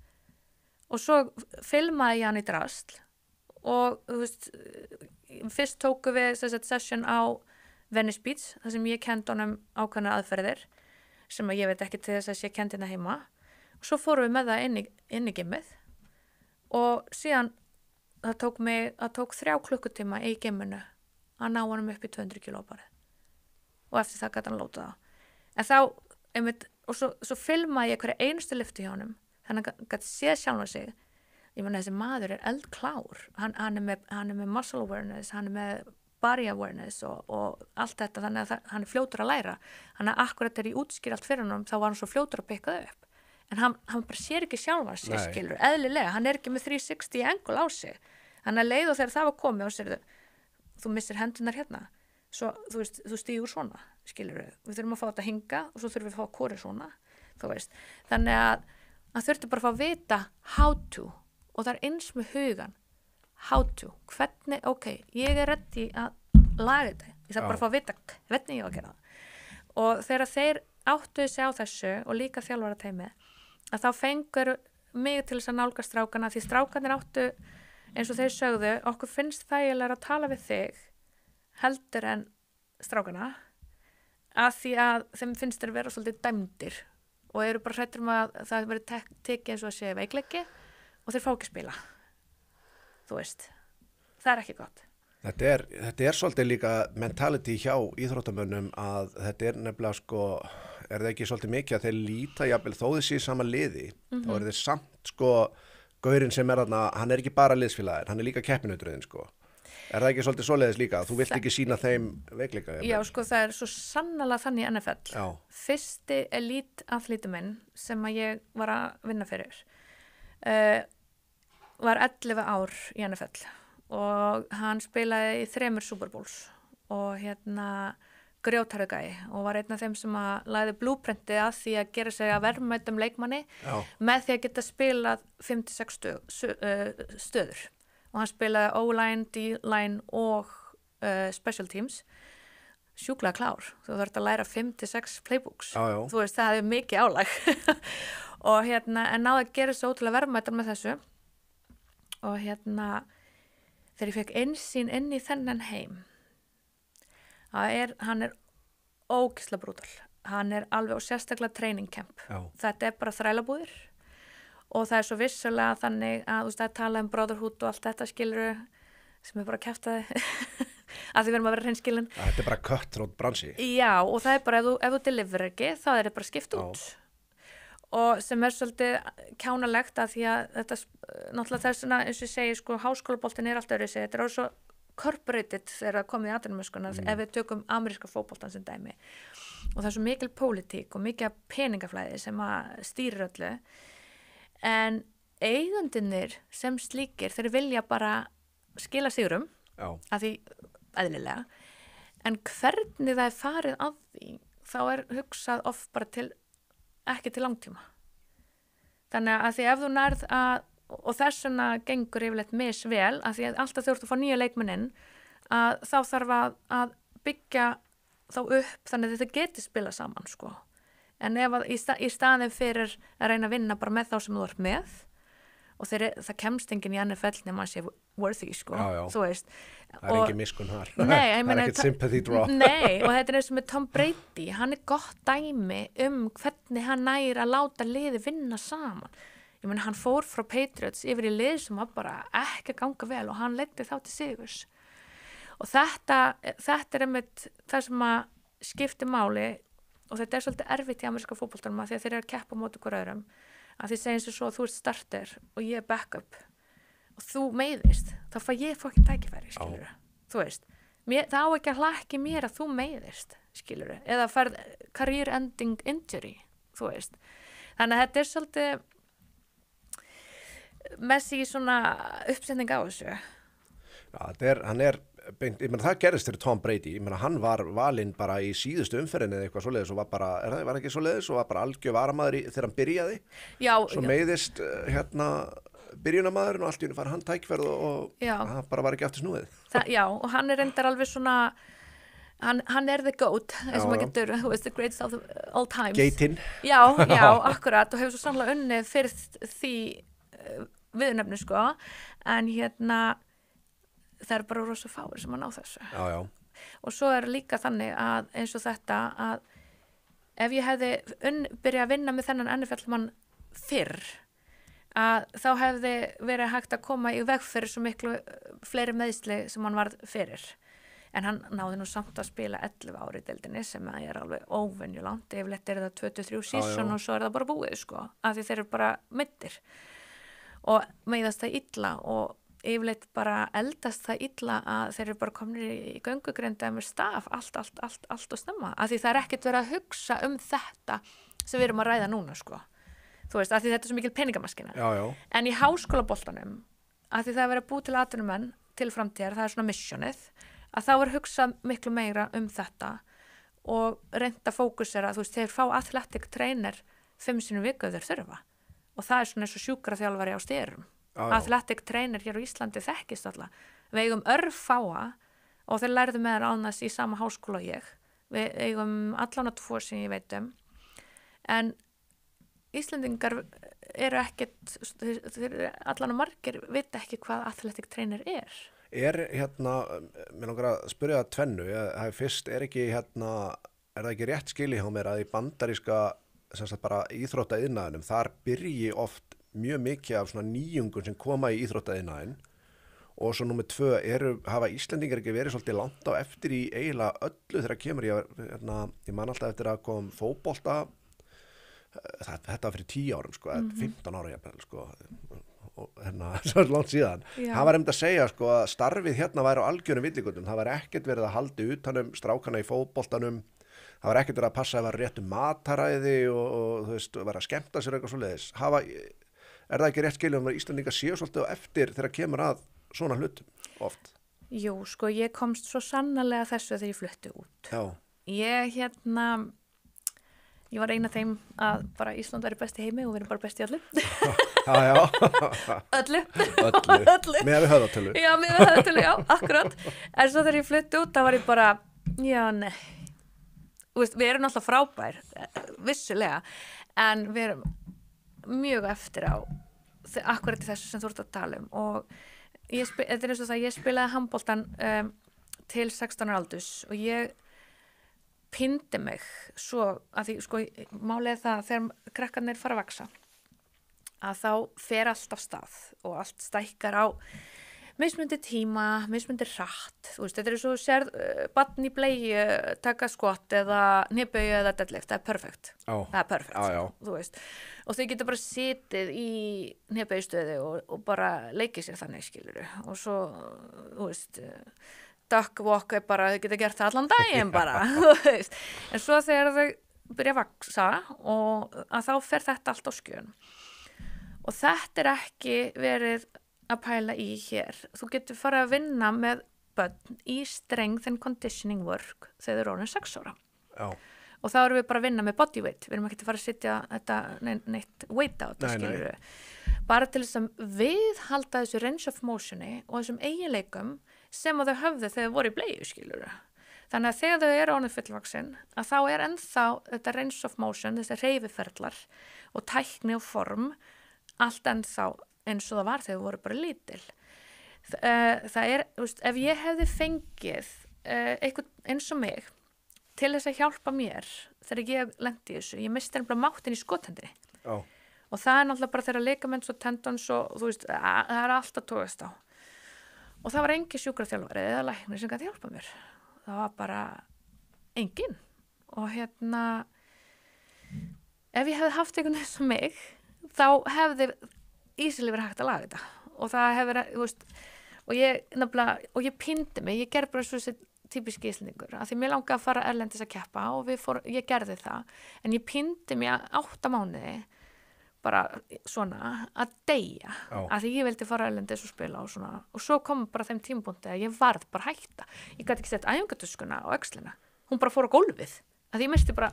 og svo filmaði ég hann í drasl og þú veist fyrst tóku við session á Venice Beach þar sem ég kendi honum ákveðnar aðferðir sem að ég veit ekki til þess að ég kendi hérna heima og svo fórum við með það inn í gimmið og síðan það tók 3 klukkutíma í gimminu að ná honum upp í 200 kíló bara og eftir það gæti hann lóta það en þá, einmitt, og svo filmaði ég hverja einustu lyftu hjá honum þannig að hann gæti séð sjálfan sig ég meina þessi maður er eldklár hann er með muscle awareness hann er með body awareness og allt þetta þannig að hann er fljótur að læra hann er akkurat í útskýr allt fyrir honum þá var hann svo fljótur að pikka það upp en hann bara sér ekki sjálfan sig skilur, eðlilega, hann er ekki með 360 angle á sig hann er leið og þegar það var komið og sérðu þú missir hendunar hérna svo, þú veist, þú stígur svona skilur við þurfum að fá þetta hinga og svo þurfum við að fá kori svona þú veist, þannig að hann þurfti bara að fá að vita how to og það er eins með hugan how to, hvernig, ok ég er ready að laga þetta ég þarf bara að fá að vita hvernig ég á að gera það og þegar þeir áttuðu sig á þessu og líka þjálfara teimi að þá fengur mig til þess að nálga strákana því strákanir áttu eins og þeir sögðu, okkur finnst þægilega að tala við þig heldur en strákana að því að þeim finnst þeir vera svolítið dæmdir og eru bara hrættir að það verið tekið eins og að segja veikleiki og þeir fá ekki spila. Þú veist, það er ekki gott. Þetta er svolítið líka mentality hjá íþróttamönnum að þetta er nefnilega sko, er það ekki svolítið mikið að þeir líta jafnvel þó þessi í sama liði, þá er þeir samt sko, gaurinn sem er þarna, hann er ekki bara liðsfélaginn, hann er líka keppinauturinn sko. Er það ekki svolítið svoleiðis líka? Þú vilt ekki sýna þeim veikleika? Já, sko, það er svo sannarlega þannig í NFL. Já. Fyrsti elite athletu minn sem að ég var að vinna fyrir var 11 ár í NFL og hann spilaði í 3 Super Bowls og grjótarðu gæi og var einn af þeim sem að lagði blúprenti að því að gera sig að verðmætum leikmanni með því að geta spilað 5-6 stöður. Og hann spilaði O-line, D-line og special teams. Sjúklega klár. Þú þarft að læra 5-6 playbooks. Já. Þú veist, það er mikið álag. Og en náði að gera svo ótrúlega verðmætan með þessu. Og þegar ég fekk einsýn inn í þennan heim, hann er ógeðslega brútal. Hann er alveg og sérstaklega training camp. Já. Þetta er bara þrælabúðir. Og það er svo vissulega þannig að þú veist að tala brotherhood og allt þetta skilur sem er bara kjaftaði að því verðum að vera hreinskilin. Þetta er bara cutthroat bransi. Já, og það er bara ef þú deliver ekki þá er þetta bara skipt út. Og sem er svolítið kjánalegt að því að þetta náttúrulega þessuna eins og ég segi sko háskólaboltin er alltaf öðruvísi. Þetta er svo corporated þegar það komið í atvinnumennskuna ef við tökum ameríska fótboltan sem dæmi. Og það er svo mikil pólitík og mikið peningaflæði sem að stýrir öllu. En eigendurnir sem slíkir, þeir vilja bara skila sigurum, að því eðlilega, en hvernig það er farið að því, þá er hugsað oft bara ekki til langtíma. Þannig að því ef þú nærð og þess vegna gengur yfirleitt misvel, að því að alltaf þú ert að fá nýja leikmennin, að þá þarf að byggja þá upp, þannig að þetta geti spilað saman, sko. En ef í staðin fyrir að reyna að vinna bara með þá sem þú ert með og það kemst enginn í NFL nema að sé worthy, sko, þú veist. Það er ekki miskun þar. Nei, það er ekkert sympathy draw. Nei, og þetta er eins og með Tom Brady, hann er gott dæmi hvernig hann nær að láta liði vinna saman. Ég meina, hann fór frá Patriots yfir í lið sem var bara ekki að ganga vel og hann leiddi þá til sigurs. Og þetta er einmitt það sem að skipti máli. Og þetta er svolítið erfitt í ameríska fótboltanum að því að þeir eru að keppa móti hver öðrum að því segjum svo að þú ert starter og ég er backup og þú meiðist, þá fæ ég fokkin tækifæri, skilur þú veist, það á ekki að hlakki mér að þú meiðist, skilur eða færð career ending injury, þú veist, þannig að þetta er svolítið Messi svona uppsetning á þessu. Já, hann er beint, ég meina það gerðist fyrir Tom Brady, ég meina hann var valinn bara í síðustu umferðinni eða eitthvað svoleiðis og var bara, var ekki svoleiðis og var bara algjör varamaður þegar hann byrjaði. Já. Svo meiðist byrjunarmaðurinn og allt í henni fær hann tækifærð og hann bara var ekki aftur snúið. Já, og hann er reyndar alveg svona, hann er the GOAT, eins og maður getur, who is the greatest of all times. Geitin. Já, akkurat, og hefur svo sannlega unnið fyrir því viðnefni, sko, en það er bara rosa fáir sem að ná þessu. Já. Og svo er líka þannig að eins og þetta að ef ég hefði byrjað að vinna með þennan NFL-mann fyrr að þá hefði verið hægt að koma í veg fyrir svo miklu fleiri meiðsli sem hann varð fyrir. En hann náði nú samt að spila 11 ári í deildinni sem er alveg óvenjulangt. Yfirleitt er það 23 season og svo er það bara búið, sko, af því þeir eru bara meiddir. Og meiðast það illa og yfirleitt bara eldast það illa að þeir eru bara komnir í göngugrinda með staf allt og snemma. Af því það er ekkert verið að hugsa þetta sem við erum að ræða núna, sko. Þú veist, af því þetta er svo mikil peningamaskina. Já. En í háskólaboltanum, af því það er verið að búið til atvinnumenn til framtíðar, það er svona missionið, að þá er hugsað miklu meira þetta og reynda fókusera, þú veist, þeir fá athletic trainer 5 sinnum viku þeir þurfa. Og það er svona eins og sjúkraþjálfari á styrum. Athletic trainer hér á Íslandi þekkist alla. Við eigum örfáa og þeir lærðu með þær ánast í sama háskóla og ég. Við eigum allan að 2 sem ég veit en Íslendingar eru ekkert allan að margir vita ekki hvað athletic trainer er. Mér langar að spyrja það tvennu, fyrst er ekki það ekki rétt skilji hjá mér að í bandaríska sem sagt bara íþróttaiðnaðinum þar byrji oft mjög mikið af svona nýjungun sem koma í íþróttaiðnaðin og svo númer 2 hafa Íslendingar ekki verið svolítið langt á eftir í eiginlega öllu þegar kemur ég man alltaf eftir að kom fótbolta þetta var fyrir 10 árum sko, 15 ára jafnvel sko og svo langt síðan hann var að segja sko að starfið hérna væri á algjörum villigötum, það var ekkert verið að halda utanum strákana í fótboltanum það var ekkert verið að passa að vera réttu mataræði og þú veist, vera að skemmta sér eitthvað svoleiðis það ekki rétt skiljum að Íslendingar séu svolítið á eftir þegar kemur að svona hlutum oft? Jú, sko ég komst svo sannarlega þessu þegar ég flutti út ég var eina þeim að bara Ísland væri best í heimi og við erum bara best í öllu. Öllu. Með höfðatölu. Já, með höfðatölu, já, akkurat. En svo þegar ég flutti út, það var ég bara, nei. Við erum náttúrulega frábær, vissulega, en við erum mjög eftir á akkurat í þessu sem þú ert að tala um. Og þetta er eins og það, ég spilaði handboltan til 16 aldurs og ég pindi mig svo að því sko málið það þegar krakkarnir fara að vaksa að þá fer allt af stað og allt stækkar á mismundi tíma, mismundi hratt þú veist, þetta er svo sérð barn í bleiu taka skott eða hnibbauju eða deadlift, það er perfekt það er perfekt, þú veist og þau geta bara sitið í hnibbauju og bara leikið sér þannig skiluru og svo, þú veist duck walk bara, þau geta gert það allan daginn bara, þú veist. En svo þegar þau byrja að vaksa og að þá fer þetta allt á skjön. Og þetta er ekki verið að pæla í hér. Þú getur farið að vinna með börn í strength and conditioning work þegar þau eru orðin 6 ára. Já. Og þá erum við bara að vinna með bodyweight. Við erum ekki að fara að setja þetta neitt weight á þetta, skilur við. Bara til þess að viðhalda þessu range of motioni og þessum eiginleikum sem að þau höfðu þegar þau voru í bleiu, skilur. Þannig að þegar þau eru orðin fullvaxin, að þá er ennþá þetta range of motion, þessi hreyfiferlar og tækni og form, allt ennþá eins og það var þegar þau voru bara lítil. Það er, þú veist, ef ég hefði fengið eitthvað eins og mig til þess að hjálpa mér þegar ég lendi í þessu, ég misti bara máttin í skothendinni. Já. Og það er náttúrulega bara þegar ligaments og tendons og þú veist, það er alltaf tókast á. Og það var engin sjúkraþjálfari eða læknir sem gæti hjálpa mér. Það var bara engin. Og ef ég hefði haft einhvern veginn sem mig, þá hefði ísilega verið hægt að laga þetta. Og það hefði verið, þú veist, og ég pindi mig, ég gerði bara svo þessi típiski íslendingur. Af því mér langaði að fara erlendis að keppa og ég gerði það. En ég pindi mig 8 mánuði bara svona að deyja af því ég vildi fara erlendis og spila og svona og svo kom bara þeim tímapunkti að ég varð bara hætta ég gæti ekki sett æfingatöskuna á öxlina hún bara fór á gólfið af því ég misti bara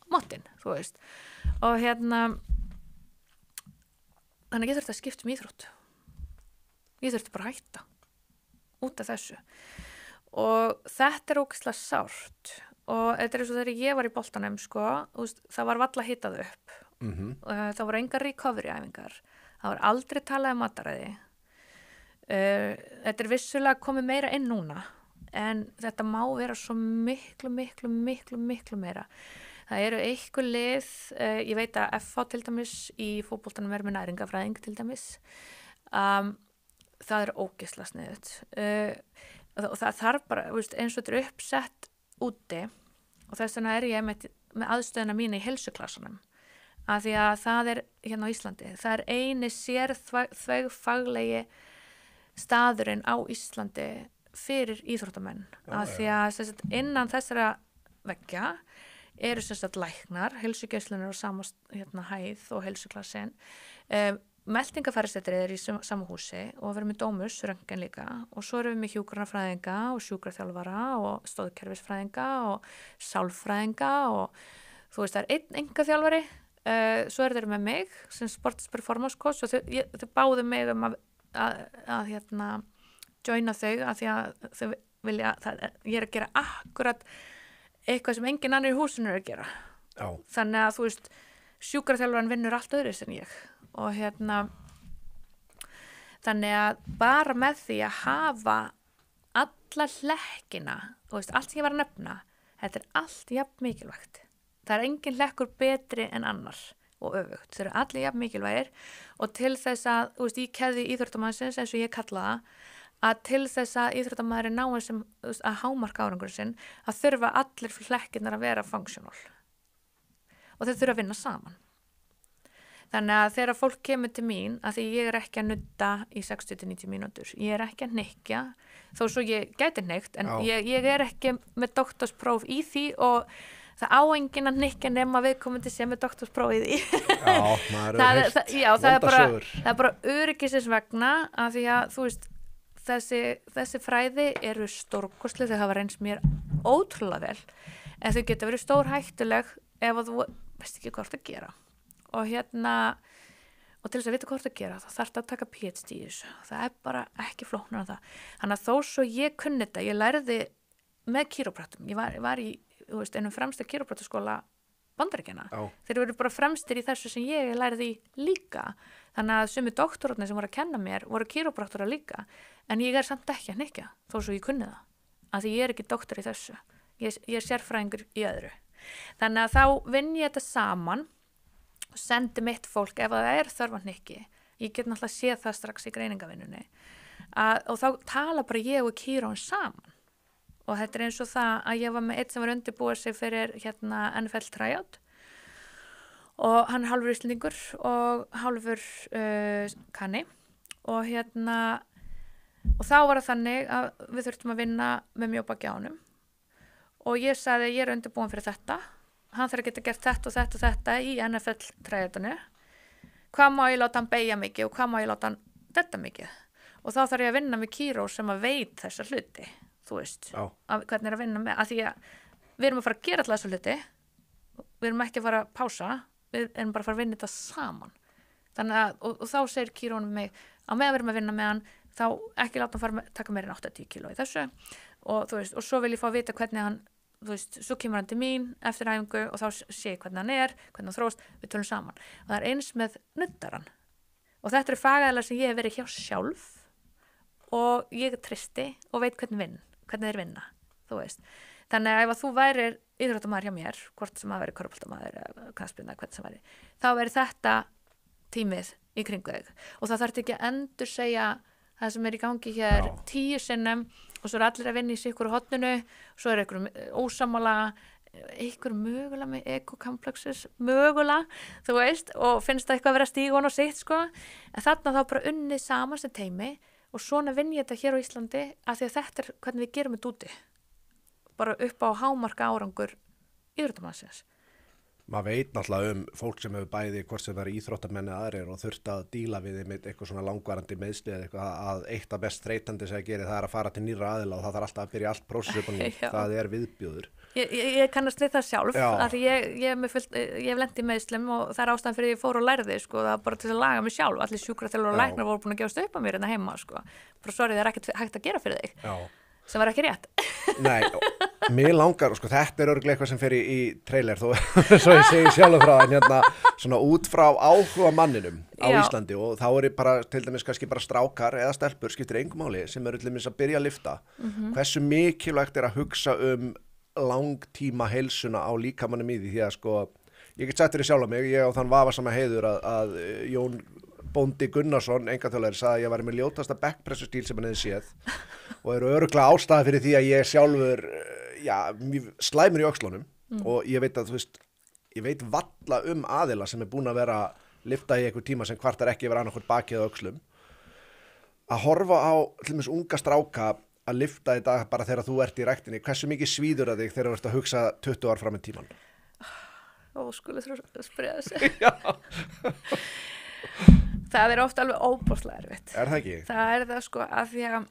máttinn, þú veist og þannig ég þurfti að skipta íþrótt ég þurfti bara að hætta út af þessu og þetta er ógeðslega sárt og þetta er eins og þegar ég var í boltanum sko, það var varla hitað upp það voru engar recovery æfingar það var aldrei talað um mataræði þetta er vissulega komið meira inn núna en þetta má vera svo miklu meira það eru eitthvað lið ég veit að FH til dæmis í fótboltanum er með næringafræðing til dæmis það er ógeðslega sniðugt og það þarf bara eins og þetta er uppsett úti og þess vegna er ég með aðstöðuna mína í heilsuklassanum að því að það er hérna á Íslandi það er eini sérþvegfaglegi staðurinn á Íslandi fyrir íþróttamenn að því að innan þessara veggja eru læknar, heilsugæslunar á sama hæð og heilsuklassin meltingafærisettrið er í sama húsi og við erum með dómus, röntgen líka og svo erum við með hjúkrunarfræðinga og sjúkraþjálfara og stóðkerfisfræðinga og sálfræðinga og þú veist það er einn engaþjálfari svo eru þeir með mig sem sports performance coach og þau báðu mig að joina þau af því að þau vilja ég er að gera akkurat eitthvað sem engin annar í húsinu er að gera þannig að þú veist sjúkraþjálfaran vinnur allt öðru sem ég og þannig að bara með því að hafa alla hlekkina, þú veist, allt sem ég var að nefna Þetta allt jafn mikilvægt. Það engin hlekkur betri en annar og öfugt. Þeir allir jafn mikilvægir og til þess að, þú veist, í keðju íþróttamannsins eins og ég kalla það, að til þess að íþróttamaðurinn nái sem að hámarka árangur sinn, að þurfa allir hlekkirnar að vera functional. Og þeir þurfa að vinna saman. Þannig að þegar fólk kemur til mín, að því ég ekki að nudda í 60-90 mínútur, ég ekki að hnykkja, þó svo ég gæti hnykkt, en ég ekki með doktorspróf í því og það á enginn að hnykkja nema viðkomandi sem með doktorspróf í því. Já, maður það er bara öryggisins vegna, að því að, þú veist, þessi fræði eru stórkostleg, þau hafa reynst mér ótrúlega vel, en þau geta verið stórhættuleg ef að þú veist ekki hvort að gera. Og og til þess að vita hvort að gera, þá þarf að taka PhD í þessu. Það er bara ekki flóknar en það. Þannig að þó svo ég kunni þetta, ég lærði með kýrópraktum. Ég var í, þú veist, einum fremsta kýrópraktaskóla Bandaríkjanna. Þeir eru bara fremstir í þessu sem ég lærði í líka. Þannig að sumi doktorarnir sem voru að kenna mér voru kýrópraktorar líka, en ég samt ekki að hnykkja, þó svo ég kunni það. Af því ég ekki doktor í þessu. Ég sérfræðingur í öðru. Þannig að þá vinn ég þetta saman og sendi mitt fólk ef það þörf að hnykki. Ég get náttúrulega séð það strax í greiningavinnunni. Og þá tala bara ég og kýrón saman. Og þetta eins og það að ég var með eitt sem var undirbúið sig fyrir NFL tryout. Og hann hálfur Íslendingur og hálfur kanni. Og og þá var það þannig að við þurftum að vinna með mjög baki á honum. Og ég sagði, ég undirbúin fyrir þetta. Hann þarf að geta gert þetta og þetta og þetta í NFL-træðinu. Hvað má ég láta hann beygja mikið og hvað má ég láta hann detta mikið? Og þá þarf ég að vinna með kýró sem að veit þessa hluti, þú veist, hvernig að vinna með, að því að við erum að fara að gera alltaf þessa hluti, við erum ekki að fara að pása, við erum bara að fara að vinna þetta saman. Þannig að, og þá segir kýrónum mig, á meðan við erum að vinna með hann, þá ekki láta hann fara að taka meira en 80 kíló í þessu, og þú veist, og svo vil ég fá að vita hvernig hann, þú veist, svo kemur hann til mín eftir æfingu og þá sé ég hvernig hann hvernig hann þróst, við tölum saman. Og það er eins með nuddarann. Og þetta eru fagaðilega sem ég hef verið hjá sjálf og ég tristi og veit hvernig þeir vinna, þú veist. Þannig að ef þú værir íþróttamaður hjá mér, hvort sem að veri körfuboltamaður eða knattspyrna, hvernig sem veri, þá veri þetta tímið í kringu þig. Og það þarf ekki að endur segja það sem í gangi hér 10 sinnum og svo allir að vinna í sig ykkur hotninu, svo ykkur ósamála, ykkur mögulega með ekokomplexus, mögulega, þú veist, og finnst það eitthvað að vera stígun og sitt, sko. En þarna þá bara unnið saman sem teimi og svona vinn ég þetta hér á Íslandi af því að þetta hvernig við gerum þetta úti. Bara upp á hámarka árangur íþróttamannsins. Maður veit náttúrulega fólk sem hefur bæði hvort sem það íþróttamenn eða aðrir og þurft að díla við eitthvað svona langvarandi meiðsli eða eitthvað að eitt af best þreytandi sem það gerir það að fara til nýrra aðila og það þarf alltaf að byrja allt prósessu það viðbjóður. Ég kannast við það sjálf af því ég hef lent í meiðslum og það ástæðan fyrir ég fór og lærði sko, það bara til að laga mig sjálf, allir sjúkraþjálfarar og læknar voru búin að gefast upp á mér heima sko. Bara sorry, það ekkert hægt að gera fyrir þig. Sem var ekki rétt. Nei, mér langar, sko, þetta örugglega eitthvað sem fer í trailer, þó svo ég segi sjálf frá, en svona út frá áhuga manninum á Íslandi og þá bara, til dæmis kannski bara strákar eða stelpur, skiptir engu máli, sem til dæmis að byrja að lyfta. Hversu mikilvægt að hugsa langtíma heilsuna á líkamannum í því að, sko, ég get sagt þér sjálf á mig, ég á þann vafasama heiður að Jón Bóndi Gunnarsson, engaþjálfari, sagði að ég var með ljótasta backpressustíl sem hann hefði séð og eru örugglega ástæða fyrir því að ég sjálfur, slæmur í öxlunum og ég veit að, þú veist, ég veit valla aðila sem búin að vera lyfta í einhver tíma sem kvartar ekki yfir annarkvort baki eða öxlum. Að horfa á, til dæmis unga stráka að lyfta í dag bara þegar þú ert í ræktinni, hversu mikið svíður að þig þegar þú ert að hugsa 20 ár fram í tíman? Skulle þú spyrja þessu? Já. Það er ofta alveg óbúslega erfitt. Er það ekki? Það er það sko af því að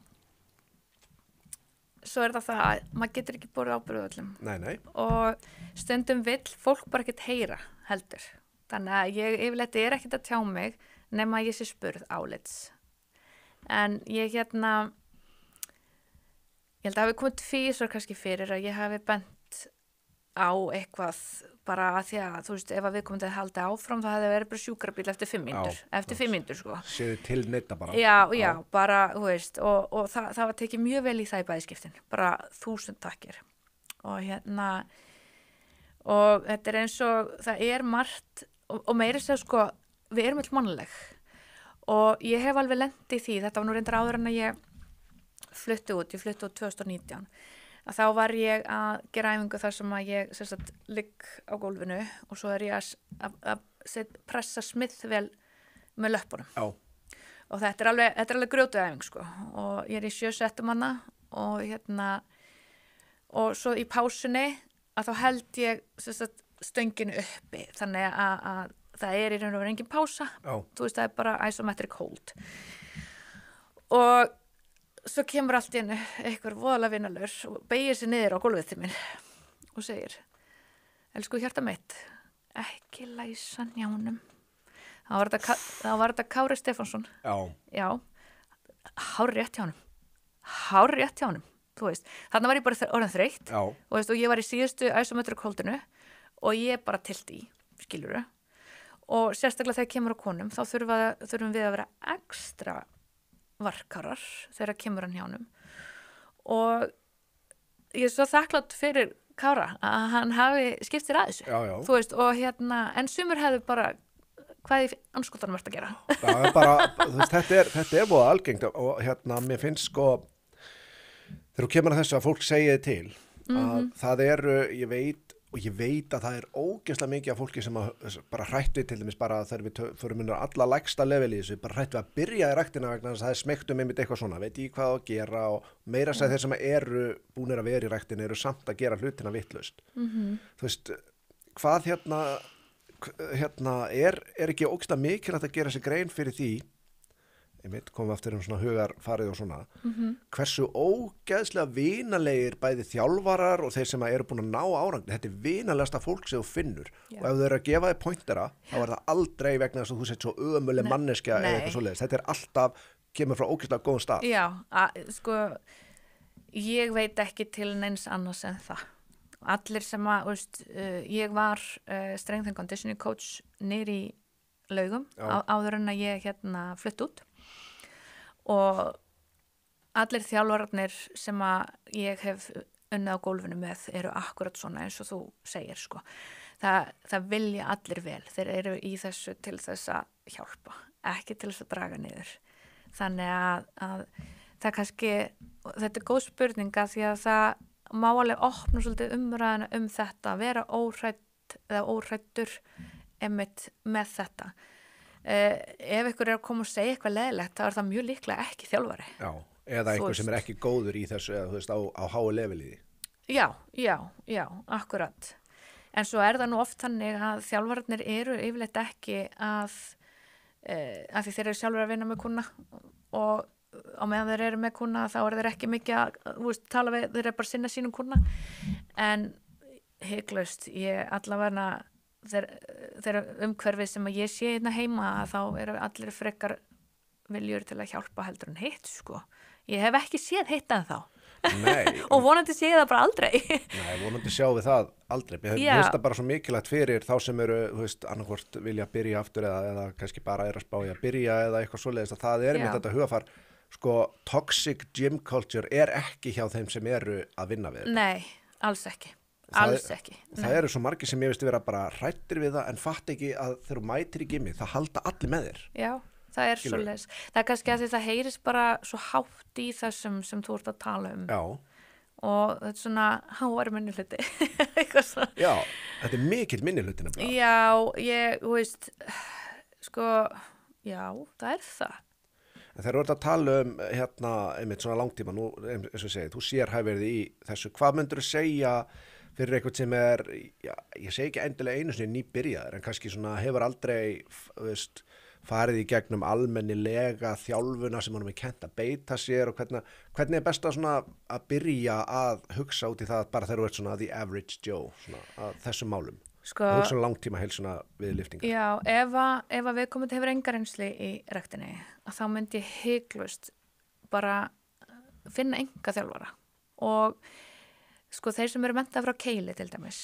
svo er það að maður getur ekki borið ábyrgð á öllum. Nei. Og stundum vill fólk bara ekkert heyra heldur. Þannig að ég yfirleitt ekkert að tjá mig nema að ég sé spurð álits. En ég held að hafi komið tvisvar kannski fyrir að ég hafi bent á eitthvað bara að því að, þú veist, ef að við komum til að halda áfram þá hefði verið bara sjúkrabíl eftir 5 mínútur, eftir 5 mínútur, sko. Séðu til netta bara. Já, bara, þú veist, og það var tekið mjög vel í það í bæðiskiptin, bara 1000 takkir. og og þetta eins og það margt og meiri sér sko, við erum öll mannleg og ég hef alveg lent í því, þetta var nú reyndar áður en að ég flutti út 2019 að þá var ég að gera æfingu þar sem að ég sem sagt ligg á gólfinu og svo ég að pressa smiðvel með löppunum. Já. Og þetta er alveg grjótuð æfing sko og ég í 7 settum hana og og svo í pásunni að þá held ég sem sagt stönginu uppi þannig að það í raun og veru engin pása. Já. Þú veist, það bara isometric hold. Og svo kemur allt inn eitthvað voðalega vinalur og beygir sig niður á gólfið til mín og segir, elsku hjarta mitt, ekki læsa njánum. Það var þetta Kári Stefánsson. Já. Já, hárrétt hjá honum, þú veist. Þarna var ég bara orðin þreytt. Já. Og ég var í síðustu isometric holdinu og ég bara tilti í, skilurðu. Og sérstaklega þegar kemur á konum, þá þurfum við að vera ekstra varkarar þegar kemur hann hjá honum. Og ég svo þakklátt fyrir Kára að hann hafi skipt sér að þessu. Já, já. Þú veist, og en sumur hefðu bara, hvað í anskotanum ert að gera? Það bara, þú veist, þetta búið algengt og mér finnst sko, þegar þú kemur að þessu að fólk segja þið til, að það ég veit að það ógeðslega mikið af fólki sem bara hrætt við til dæmis bara þegar við förum inn á alla lægsta level í þessu, bara hrætt við að byrja í ræktina vegna þess að það smeygt einmitt eitthvað svona, veit ég hvað að gera og meira að segja þeir sem eru búnir að vera í ræktina eru samt að gera hlutina vitlaust. Þú veist, hvað er ekki ógeðslega mikilvægt að gera sér grein fyrir því, einmitt komum aftur svona hugarfarið og svona, hversu ógeðslega vinalegir bæði þjálfarar og þeir sem eru búin að ná árangri, þetta vinalegasta fólk sem þú finnur. Já. Og ef þau eru að gefa þig pointera, þá það aldrei vegna þess að þú sett svo ömuleg manneskja eða eitthvað svoleiðis. Þetta alltaf, kemur frá ógeðslega góðum stað. Já, sko, ég veit ekki til neins annars en það. Allir sem veist, ég var strength and conditioning coach niður í Laugum áður en að ég flutt út. Og allir þjálfararnir sem að ég hef unnið á gólfinu með eru akkurat svona eins og þú segir sko. Það vilja allir vel, þeir eru í þessu til þess að hjálpa, ekki til þess að draga niður. Þannig að það kannski, þetta góð spurninga því að það má alveg opna svolítið umræðina þetta, vera óhrædd eða óhræddur einmitt með þetta. Ef ykkur að koma og segja eitthvað leiðilegt þá það mjög líklega ekki þjálfari. Já, eða einhver sem ekki góður í þessu eða þú veist á háu leveli. Já, akkurat. En svo það nú oft þannig að þjálfararnir eru yfirleitt ekki að því þeir eru sjálfur að vinna með kuna og á meðan þeir eru með kuna þá þeir ekki mikið að tala við, þeir eru bara að sinna sínum kuna en hygglust ég allavega þegar umhverfið sem að ég sé heima þá eru allir frekar viljur til að hjálpa heldur en hitt sko. Ég hef ekki séð hitt en þá. Nei. Og vonandi sé ég það bara aldrei. Nei, vonandi sjáum við það aldrei. Mér finnst það bara svo mikilvægt fyrir þá sem eru, þú veist, annarkvort vilja byrja aftur eða kannski bara að spá í að byrja eða eitthvað svoleiðist að það einmitt þetta hugafar, sko, toxic gym culture ekki hjá þeim sem eru að vinna við þetta. Nei, alls ekki. Alls ekki. Það eru svo margir sem ég veist vera bara hrættir við það en fatt ekki að þegar þú mætir í gymmi það halda allir með þér. Já, það svoleiðis. Það kannski að því það heyrist bara svo hátt í þessum sem þú ert að tala um. Já. Og þetta svona háar minnihluti. Já, þetta mikill minnihluti nefnilega. Já, þú veist, sko, já, það það. En þegar þú ert að tala einmitt svona langtíma, nú, eins og segið, þú sérhæfir þig í þessu, hvað myndirðu segja fyrir eitthvað sem ég segi ekki endilega einu sinni nýbyrjaður, en kannski svona hefur aldrei, veist, farið í gegnum almennilega þjálfuna sem honum kennt að beita sér og hvernig best að byrja að hugsa út í það bara þegar þú ert svona the average Joe, svona að þessum málum. Sko, og hugsa langtíma heilsuna við lyftingar. Já, ef að viðkomandi hefur enga reynslu í ræktinni, þá myndi ég hygglust bara finna enga þjálfara og sko þeir sem eru menntað frá Keili til dæmis,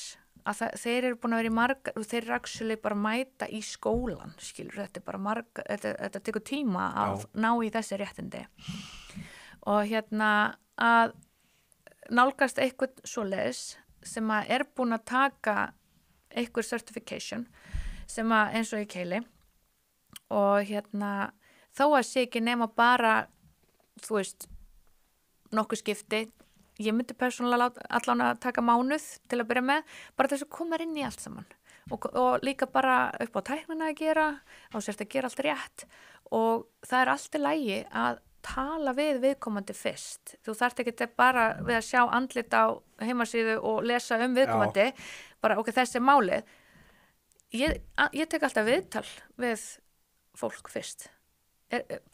að þeir eru búin að vera í marga, þeir eru actually bara mæta í skólan, skilur, þetta bara marga, þetta tekur tíma að ná í þessi réttindi og að nálgast eitthvað svoleiðis sem að búin að taka einhver certification sem að eins og í Keili og þó að sé ekki nema bara, þú veist, nokkuð skipti, ég myndi persónulega allan að taka mánuð til að byrja með, bara þess að koma inn í allt saman og líka bara upp á tæknina að gera, á sérst að gera allt rétt og það er allt í lagi að tala við viðkomandi fyrst. Þú þarft ekki bara við að sjá andlit á heimasíðu og lesa viðkomandi, bara ok, þessi er málið. Ég tek alltaf viðtal við fólk fyrst.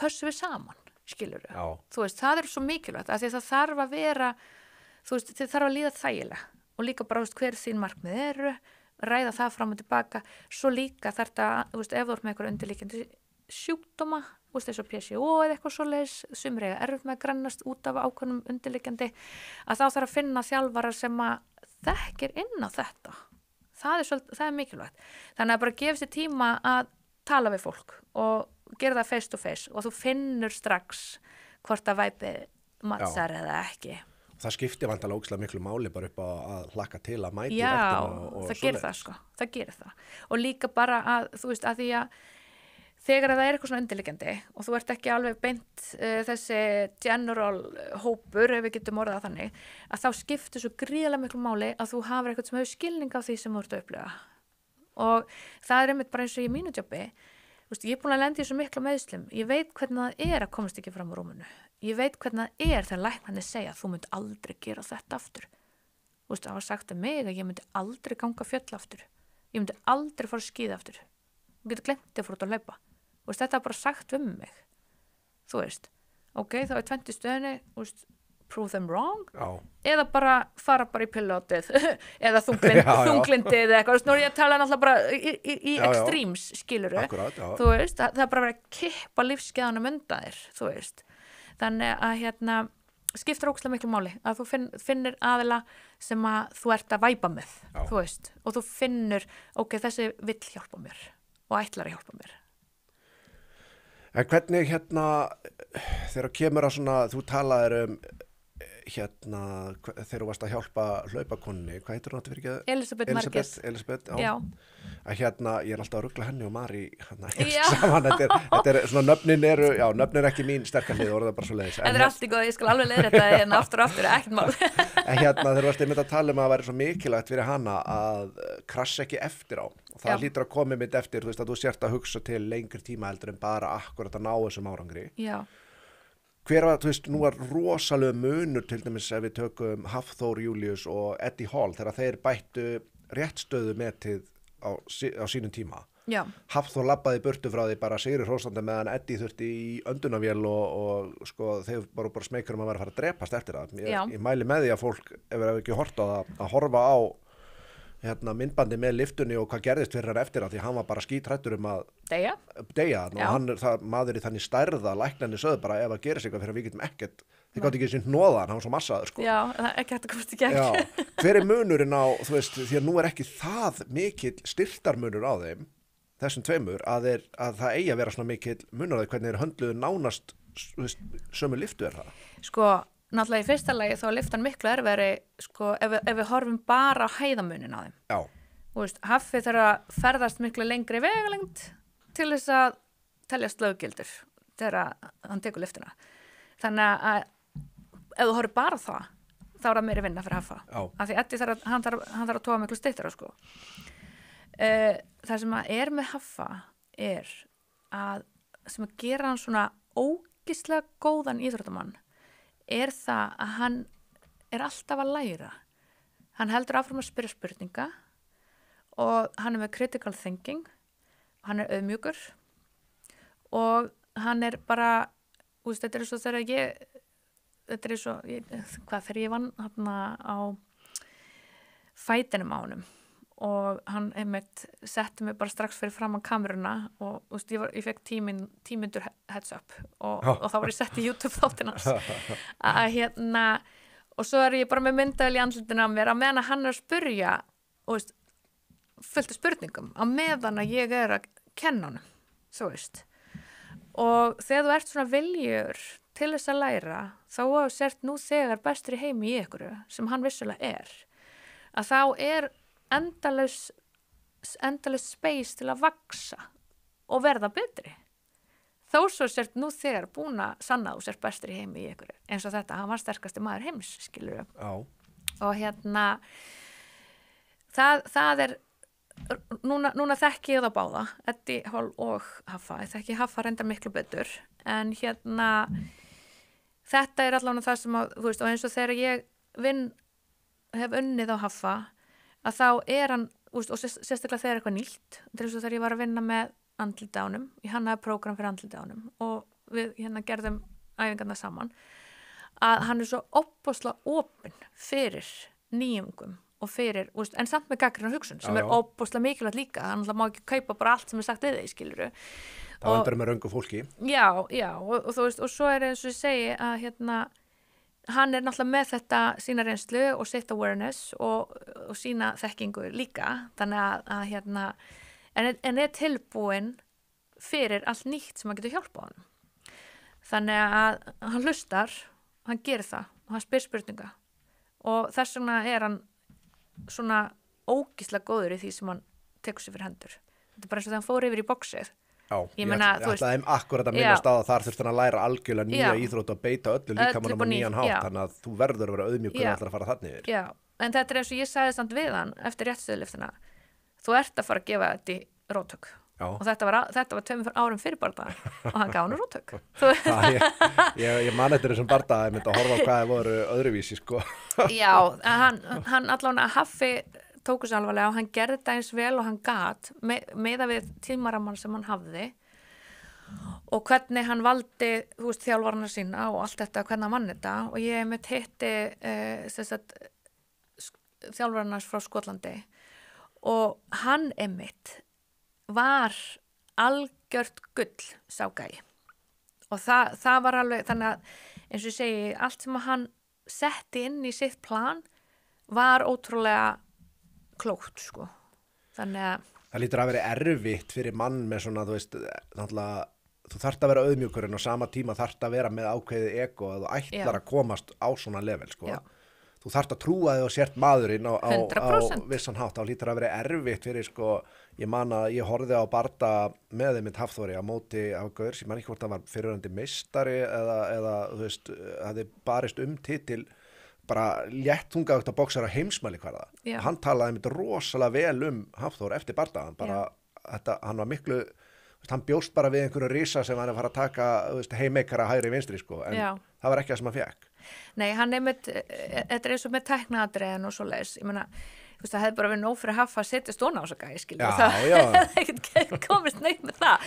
Pössum við saman, skilurðu. Þú veist, það er svo mikilvægt af því það þarf að vera, þú veist, þið þarf að líða þægilega og líka bara, veist, hver þín markmið eru, ræða það fram og tilbaka, svo líka þarf það, þú veist, ef þú ert með eitthvað undirliggjandi sjúkdóma, þú veist, eins og PCO eða eitthvað svoleiðis, sumir eiga erfitt með að grannast út af ákveðnum undirliggjandi, að þá þarf að finna þjálfara sem að þekkir inn á þetta. Það er mikilvægt. Þannig að bara gefa sér tíma að tala við fólk og gera það face to face og þú finnur strax hvort að væpið matsar eða ekki. Það skiptir vantalega ógeðslega miklu máli bara upp á að hlakka til að mæti ræktina og svoleiðis. Já, það gerir það sko, það gerir það. Og líka bara að, þú veist, að því að þegar það er eitthvað svona undirliggjandi og þú ert ekki alveg beint þessi general hópur, ef við getum orðað þannig, að þá skiptir svo gríðarlega miklu máli að þú hafir eitthvað sem hefur skilning á því sem þú ert að upplifa. Og það er einmitt bara eins og í mínu jobbi, þú veist, ég er búin að lenda í svo miklu meiðslum, ég veit hvernig það er að komast ekki fram á rúminu, ég veit hvernig það er þegar læknarnir segja að þú myndi aldrei gera þetta aftur. Þú veist, það var sagt um mig að ég myndi aldrei ganga fjöll aftur, ég myndi aldrei fara að skíða aftur, þú getur glemt þig að fara út að hlaupa. Þú veist, þetta er bara sagt um mig, þú veist, ok, þá er 20 stöðinni, þú veist, prove them wrong, eða bara fara bara í pillótið, eða þunglindið eða eitthvað, nú er ég að tala náttúrulega bara í extremes, skiluru. Akkurat, þú veist, það er bara verið að kippa lífsskeiðanum undan þér, þú veist. Þannig að skiptir ógeðslega miklu máli að þú finnir aðila sem að þú ert að væpa með, þú veist, og þú finnur, ok, þessi vill hjálpa mér og ætlar að hjálpa mér. En hvernig þegar kemur að svona, þú talaðir þegar þú varst að hjálpa hlaupakonni, hvað heitir hún að fyrir ekki? Elisabeth Marquez. Elisabeth, já. Að ég er alltaf að rugla henni og Mari saman, þetta er svona nöfnin er ekki mín sterkar hlið, orða bara svo leiðis. En það er allt í góð, ég skal alveg leiða þetta aftur og aftur, ekkert mál. En þegar varst einmitt að tala um að það væri svo mikilvægt fyrir hana að krassa ekki eftir á. Og það hlýtur að koma einmitt eftir, þú veist, að þú sért að hugsa til lengri tíma heldur en bara akkurat að ná þessum árangri. Já. Hver var, þú veist, nú var rosalega munur til dæmis ef við tökum Hafþór Júlíus og Eddie Hall þegar þeir bættu réttstöðu metið á sínum tíma. Já. Hafþór labbaði burtu frá því bara sigri hrósandi meðan Eddie þurfti í öndunavél og sko þeir bara smeykur að vera að fara að drepast eftir það. Ég mæli með því að fólk, ef við ekki hort á það, að horfa á myndbandi með liftunni og hvað gerðist fyrir hann eftir það, því hann var bara skítrættur um að deyja og maður í þannig stærða læknarnir sögðu bara ef að gerist eitthvað fyrir að við getum ekkert, þið gátt ekki sínt nóðan, hann var svo massaður sko. Já, það er ekki hægt að komast í gegn. Já, hver er munurinn á, þú veist, því að nú er ekki það mikill styrtarmunur á þeim, þessum tveimur, að það eigi að vera svona mikill munur á þeim, hvernig þeir höndluðu nánast, þú veist, sömu liftu er það? Sko, náttúrulega í fyrsta lagi þá er liftan miklu erfæri sko, ef við horfum bara á hæðamunin á þeim. Já. Þú veist, Haffi þarf að ferðast miklu lengri vegalengd til þess að teljast löggildur þegar hann tekur liftina. Þannig að ef þú horfir bara það, þá er það meiri vinna fyrir Haffa. Já. Af því Eddi hann þarf að toga miklu styttara sko. Það sem að er með Haffa er að sem að gera hann svona ógeðslega góðan íþróttamann er það að hann er alltaf að læra. Hann heldur áfram að spyrja spurninga og hann er með critical thinking, hann er auðmjúkur og hann er bara, úst, þetta er svo þegar þegar ég vann hérna á fætinum á honum og hann einmitt setti mig bara strax fyrir fram á kameruna og úst, ég fekk 10 mínútur heads up og þá var ég sett í YouTube þáttinans að og svo er ég bara með myndavél í andlitinu á mér að meðan hann er að spyrja og veist, fullt af spurningum á meðan að ég er að kenna honum, þú veist og þegar þú ert svona viljur til þess að læra þá sért nú þegar bestur í heimi í ykkur sem hann vissulega er að þá endalaus space til að vaksa og verða betri. Þó svo sért nú þegar búin að sanna þú sért bestur í heimi í ykkur. Eins og þetta, hann var sterkasti maður heims, skilur við. Já. Og það núna þekki ég það báða, Eddie Hall og Haffa. Ég þekki Haffa reyndar miklu betur. En þetta allavega það sem að, þú veist, og eins og þegar ég hef unnið á Haffa, að þá hann, og sérstaklega þegar eitthvað nýtt, til þess að þegar ég var að vinna með andlitánum, ég hannaði prógram fyrir andlitánum og við gerðum æfingarna saman, að hann svo óbúslega opinn fyrir nýjungum og fyrir, en samt með gagnrýna hugsun sem óbúslega mikilvægt líka, þannig að má ekki kaupa bara allt sem sagt við þig, skilurðu. Það vandur með röngu fólki. Já, og þú veist, og svo eins og ég segi að hann náttúrulega með þetta sína reynslu og sitt awareness og sína þekkingu líka, þannig að en tilbúin fyrir allt nýtt sem hann getur hjálpað honum. Þannig að hann hlustar, hann gerir það og hann spyr spurninga og þess vegna hann svona ógeðslega góður í því sem hann tekur sér fyrir hendur. Þetta bara eins og þegar hann fór yfir í boxið. Já, ég ætlaði akkurat að minnast að þar þurfti hann að læra algjörlega nýja íþrótt og beita öllu líkamannum á nýjan hátt, þannig að þú verður að vera auðmjúkur og ætlar að fara þarna yfir. Já, en þetta eins og ég sagði samt við hann eftir réttstöðulyftina, þú ert að fara að gefa þetta í róttök. Og þetta var 2 árum fyrir bardaga og hann gaf hann róttök. Ég man eftir þessum bardaga, ég myndi að horfa á hvað það voru öðruvísi, sko. Já, hann allavega Haffi tóku sér alvarlega og hann gerði þetta eins vel og hann gat meða við tímaramann sem hann hafði og hvernig hann valdi, þú veist, þjálfarana sína og allt þetta, hvernig hann vann þetta og ég mitt hitti þjálfarana frá Skotlandi og hann einmitt var algjört gull sá gæi og það var alveg, þannig að eins og ég segi, allt sem hann setti inn í sitt plan var ótrúlega klókt, sko. Þannig að það lítur að vera erfitt fyrir mann með svona, þú veist, náttúrulega þú þarft að vera auðmjúkur en á sama tíma þarft að vera með ákveðið ego að þú ætlar að komast á svona level, sko. Já. Þú þarft að trúa þig og sért maðurinn á vissan hátt, þá lítur að vera erfitt fyrir, sko, ég man að ég horfði á barda með þeim Hafþóri á móti á gaur sem man ekki hvort það var fyrirhandi meistari eða þú veist, hafði barist titil bara léttungaugt að boxara heimsmæli hverða. Hann talaði með rosalega vel Hafþór eftir bardaðan, bara hann var miklu, hann bjóst bara við einhverju risa sem hann að fara að taka heimmeikara hægri vinstri, sko, en það var ekki það sem hann fekk. Nei, hann þetta eins og með tæknaadriðin og svoleiðis, ég meina, þú veist, það hefði bara verið nóg fyrir Haffa að setja stóna á þessa gæi, skilja, það hefði ekki komist neitt með það,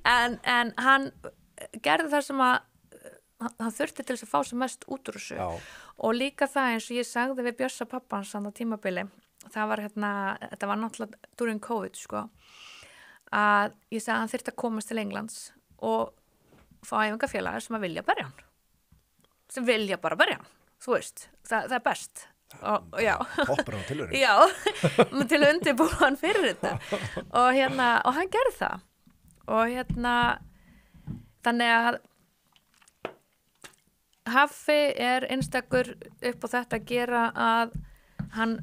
en hann gerði það sem hann þurfti til þess að fá sem mest út úr þessu og líka það eins og ég sagði við Bjössa pappans á tímabili, það var þetta var náttúrulega during COVID, sko, að ég sagði að hann þurfti að komast til Englands og fá æfingafélagar sem að vilja berja hann. Sem vilja bara berja hann, þú veist, það er best. Hoppar hann til já, til að undirbúa hann fyrir þetta og hann gerði það og þannig að Haffi einstakur upp á þetta að gera að hann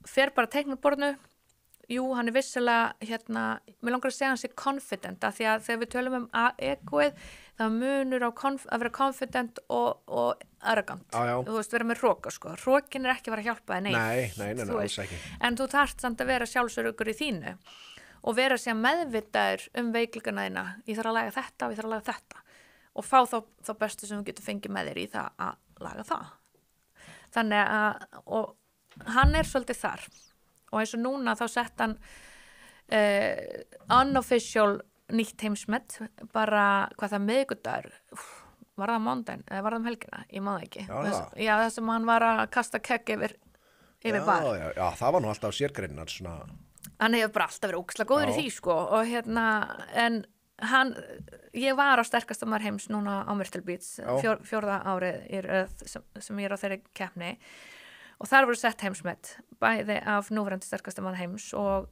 fer bara teiknaborðinu. Jú, hann vissilega mér langar að segja hann sé confident af því að þegar við tölum egoið það munur á að vera confident og arrogant. Þú veist, vera með hroka, sko. Hrokin ekki að vera að hjálpa þig neitt. Nei, alls ekki. En þú þarft samt að vera sjálfsöruggur í þínu og vera sér meðvitaður veikleikana þína. Ég þarf að laga þetta og ég þarf að laga þetta og fá þá bestu sem þú getur fengið með þér í það að laga það. Þannig að og hann svolítið þar. Og eins og núna þá sett hann unofficial nýtt heimsmet, bara hvað það miðvikudagur, var það mándaginn eða var það helgina, ég má það ekki. Já, það sem hann var að kasta kegg yfir bar. Já, það var nú alltaf sérgreinin hans svona. Hann hefur bara alltaf verið ógeðslega góður í því, sko, og en ég var á sterkasta maður heims núna á Myrtle Beach, 4. árið sem ég á þeirri keppni. Og þar voru sett heimsmet, bæði af núverandi sterkasta maður heims og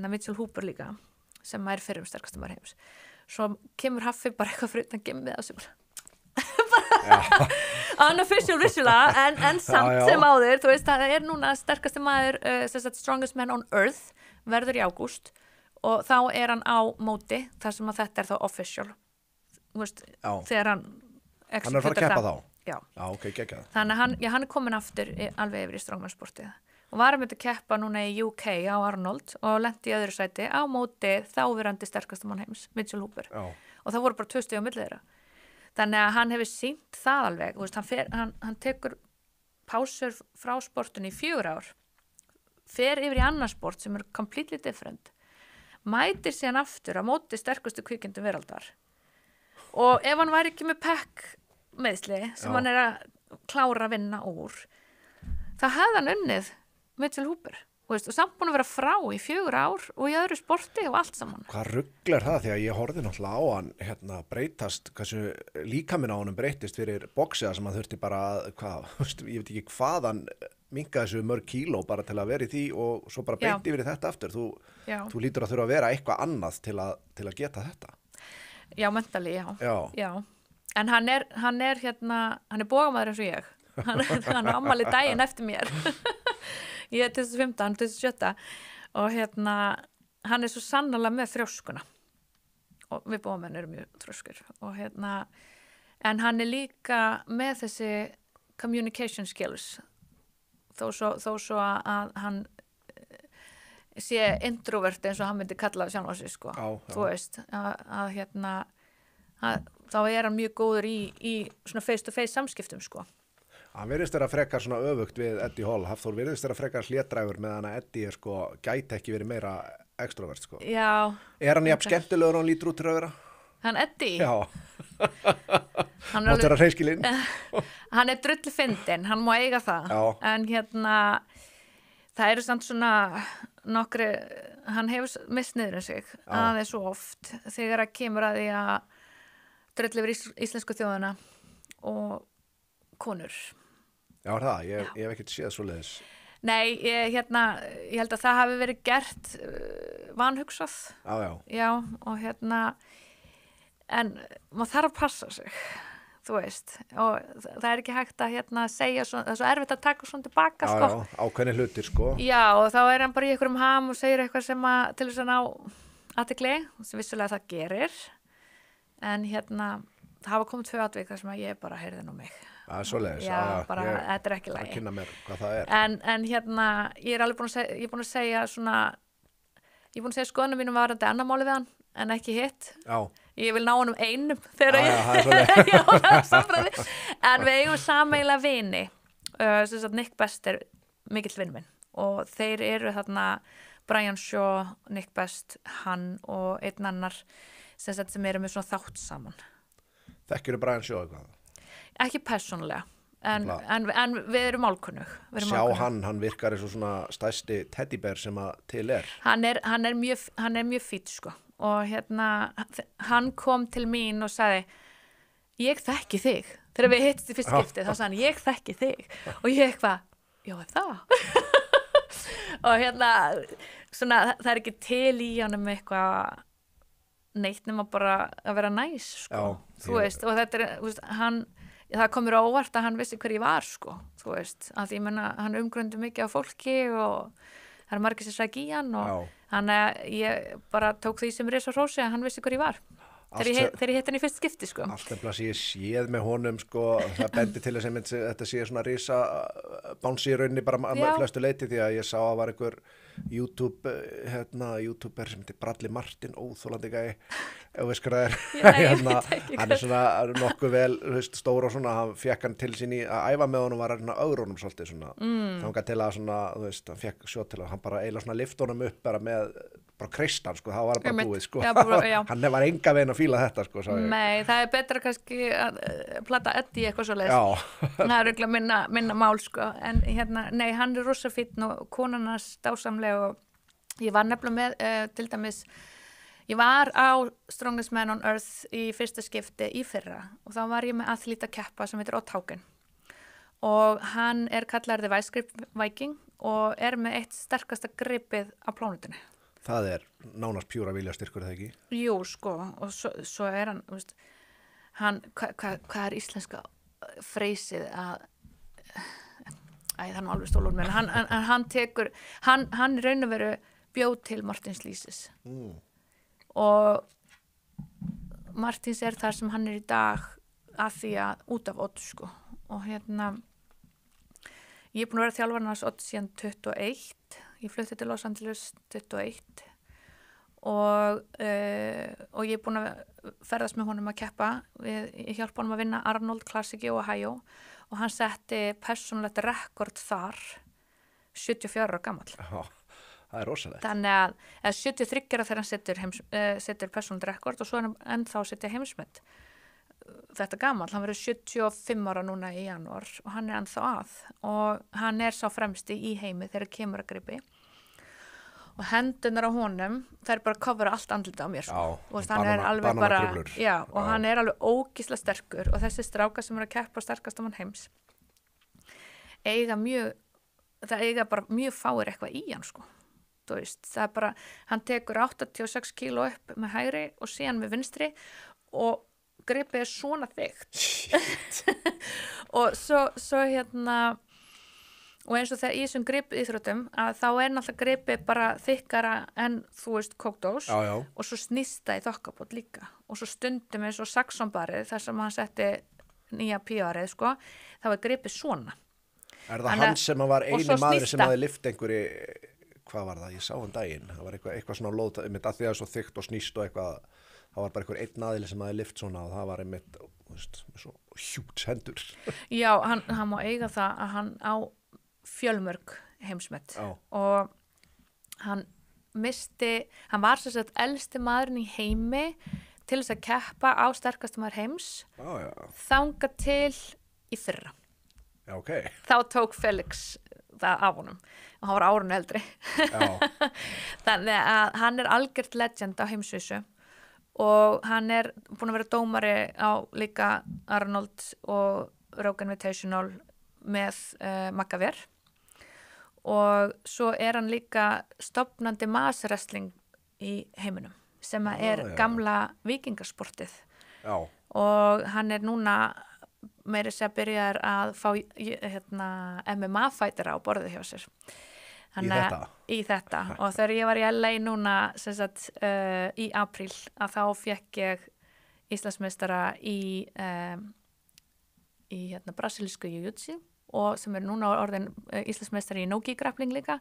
Mitchell Hooper líka, sem fyrrum sterkasta maður heims. Svo kemur Haffi bara eitthvað fyrir utan gimmið á sig bara unofficial vissulega, en samt Já. sem áður, þú veist, það er núna sterkasti maður, strongest man on earth, verður í ágúst og þá er hann á móti, þar sem að þetta er þá official, þú veist, þegar hann er að fara að keppa þá? Já. Já, ok, geggjað. Þannig að hann er komin aftur alveg yfir í strongmansportið og var að mynda að keppa núna í UK á Arnold og lenti í öðru sæti á móti þáverandi sterkastum mann heims, Mitchell Hooper. Já. Og það voru bara 2 stig á milli þeirra. Þannig að hann hefur sýnt það alveg, þú veist, hann tekur pásur frá sportunni í 4 ár, fer yfir í annar sport sem er completely different, mætir síðan aftur á móti sterkustu kvikindum veraldar. Og ef hann væri ekki með pekk meðsli sem hann er að klára að vinna úr, þá hefði hann unnið Mitchell Hooper, og samt búin að vera frá í 4 ár og í öðru sporti og allt saman. Hvað rugl er það? Því að ég horfði náttúrulega á hann breytast, hversu líkaminn á honum breytist fyrir boxiða sem hann þurfti bara, ég veit ekki hvað hann minkaði þessu mörg kíló bara til að vera í því og svo bara beint yfir í þetta aftur. Þú lítur að þurfa að vera eitthvað annað til að geta þetta. Já, mentally, já. En hann er bógamaður eins og ég. Hann er ammali daginn eftir mér. Ég er 2015, hann er 2017 og hann er svo sannarlega með þrjóskuna og við bógamenn erum mjög þrjóskur og en hann er líka með þessi communication skills þó svo að hann sé introvert eins og hann myndi kalla sjálf á sig sko. Þú veist að þá er hann mjög góður í svona face to face samskiptum sko. Hann virðist vera frekar svona öfugt við Eddie Hall. Hafþór virðist vera frekar hlédrægur meðan að Eddie er sko gæti ekki verið meira extrovert sko. Já. Er hann jafn skemmtilegur og hann lítur út til að vera? Hann Eddie? Já. Máttu vera hreinskilinn. Hann er drullu fyndinn, hann má eiga það. Já. En það eru samt svona nokkri, hann hefur misniður en sig aðeins svo oft þegar að kemur að því að drullu yfir íslensku þjóðina og konur. Já, það, ég hef ekkert séð svoleiðis. Nei, ég held að það hafi verið gert vanhugsað. Já, og en maður þarf að passa sig, þú veist, og það er ekki hægt að segja svona, það er svo erfitt að taka svona tilbaka, sko. Já, ákveðni hlutir, sko. Já, og þá er hann bara í einhverjum ham og segir eitthvað sem til þess að ná athygli, sem vissulega það gerir, en það hafa komið 2 atvik þar sem að ég bara heyrði nú mig. Svoleiðis. Já, bara, þetta er ekki lagi. Að kynna mér hvað það er. En ég er alveg búin að segja svona, ég er búin að segja skoðunum mínum varandi annar máli við hann, en ekki hitt. Já. Ég vil ná honum einum þegar það er svoleiðis. Já, það er samræði. En við eigum sameiginlega vini, sem sagt Nick Best er mikill vinn minn og þeir eru þarna Brian Shaw, Nick Best, hann og einn annar sem eru með svona þátt saman. Þekkirðu Brian Shaw eitthvað? Ekki persónulega, en við erum málkunnug. Sjá hann virkar eins og svona stærsti teddybér sem að til er. Hann er mjög fýtt sko og hann kom til mín og sagði ég þekki þig. Þegar við hittist í fyrst skiptið þá sagði hann ég þekki þig og ég já það. Og svona það er ekki til í honum eitthvað neitt nema bara að vera næs sko. Já, þú veist, og þetta er, þú veist, það komur á óvart að hann vissi hver ég var sko, þú veist, að ég menna hann umgrundu mikið af fólki og það er margir sem sæk í hann og hann ég bara tók því sem risa hrósi að hann vissi hver ég var þegar ég hitt hann í fyrst skipti sko. Allt nefnilega sem ég séð með honum sko, það bendi til þess að þetta sé svona risa bánsi í rauninni bara með flestu leiti því að ég sá að var einhver YouTuber sem heitir Bradley Martin, óþólandi gæi og veist hvað það er hann er svona nokkuð vel stór og svona, hann fekk hann til sín í að æfa með honum var hann auðrónum svolítið svona þangað til að svona, þú veist, hann fekk svo til að hann bara eiginlega svona lyfti honum upp bara með bara kreistan sko, það var bara búið sko hann var enga veginn að fíla þetta sko Nei, það er betra kannski að plata Eddie eitthvað svo leiðis það er eiginlega minna mál sko en nei, hann er rosa fínn og konan hans dásamlega og ég var nefnilega með til dæmis ég var á Strongest Man on Earth í fyrsta skipti í fyrra og þá var ég með athletakeppa sem heitir Ott Haugen og hann er kallaður The Vice Grip Viking og er með eitt sterkasta gripið á plánutinni. Það er nánast pjúra viljastyrkur, eða ekki? Jú, sko, og svo er hann, veist, hvað er íslenska freysið að það er nú alveg stólun menn hann tekur hann í raun og veru bjóð til Martins Lýsis og Martins það sem hann í dag að því að út af Odd sko og ég er búin að vera þjálfarinn hans Odd síðan 21 ég flutti til Los Angeles 21 og ég er búin að ferðast með honum að keppa ég hjálpa honum að vinna Arnold Classic í Ohio og hann setti persónulegt rekord þar 74 ára gamall. Já, það rosalegt. Þannig að 73 þegar hann setur persónulegt rekord og svo er hann ennþá að setja heimsmet. Þetta gamall, hann verður 75 ára núna í janúar og hann ennþá að og hann sá fremsti í heimi þegar kemur að gripi. Og hendunar á honum, það bara að covera allt andlita á mér. Já, og hann alveg bara, já, og já. hann alveg ógislega sterkur og þessi strákar sem að keppa sterkast mann heims eiga bara mjög fáir eitthvað í hann sko. Þú veist, það bara, hann tekur 86 kíló upp með hægri og síðan með vinstri og gripið svona þykkt. Og svo og eins og þegar í þessum gripíþróttum að þá náttúrulega gripið bara þykkara en þú veist kókdós og svo snýst það í þokkabót líka og svo stundum eins og saxonbarið þar sem hann setti nýja píarið sko, þá gripið svona. Er það hann sem var eini maður sem hafði lyft einhverju, hvað var það, ég sá daginn, það var eitthvað svona lóð, einmitt að því að svo þykkt og snýst og eitthvað, það var bara einhver einn aðili sem hafði lyft svona og það var einmitt, veist, svo hjúts hendur. Já, hann má eiga það að hann á fjölmörg heimsmet og hann var sem sagt elsti maðurinn í heimi til þess að keppa á sterkasta maður heims þangað til í fyrra. Já, okay. Þá tók Felix það af honum og hann var árinu eldri. Þannig að hann algjört legend á heimsvísu og hann búin að vera dómari á líka Arnold og Rogue Invitational með Magaver og svo hann líka stofnandi masswrestling í heiminum sem gamla vikingasportið og hann núna meiri sér byrjar að fá MMA-fætira á borðið hjá sér. Í þetta. Og þegar ég var í LA núna sem sagt, í apríl að þá fékk ég Íslandsmeistara í brasilísku jiu-jitsu og sem núna orðin Íslandsmeistari í no-gi grappling líka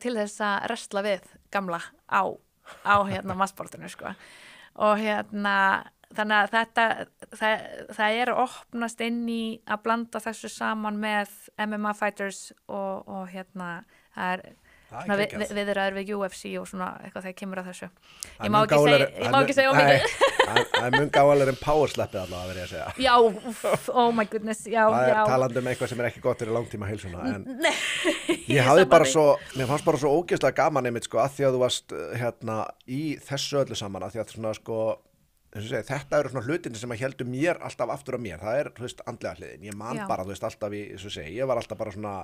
til þess að wrestla við gamla á massbortinu sko. Og þannig að það opnast inn í að blanda þessu saman með MMA fighters og það viðræður við UFC og svona eitthvað þegar kemur að þessu. Ég má ekki segja ómikið. Það mun gáðalegri en powersleppið allavega verið að segja. Já, oh my goodness, já. Það talandi eitthvað sem ekki gott fyrir langtíma heilsuna. Ég hafði bara mér fannst bara svo ógeðslega gaman einmitt sko að því að þú varst í þessu öllu saman að því að svona sko þetta eru svona hlutinni sem að heldur mér alltaf aftur af mér. Það þú veist, andlega hliðin. Ég man bara, þú veist, alltaf ég var alltaf bara svona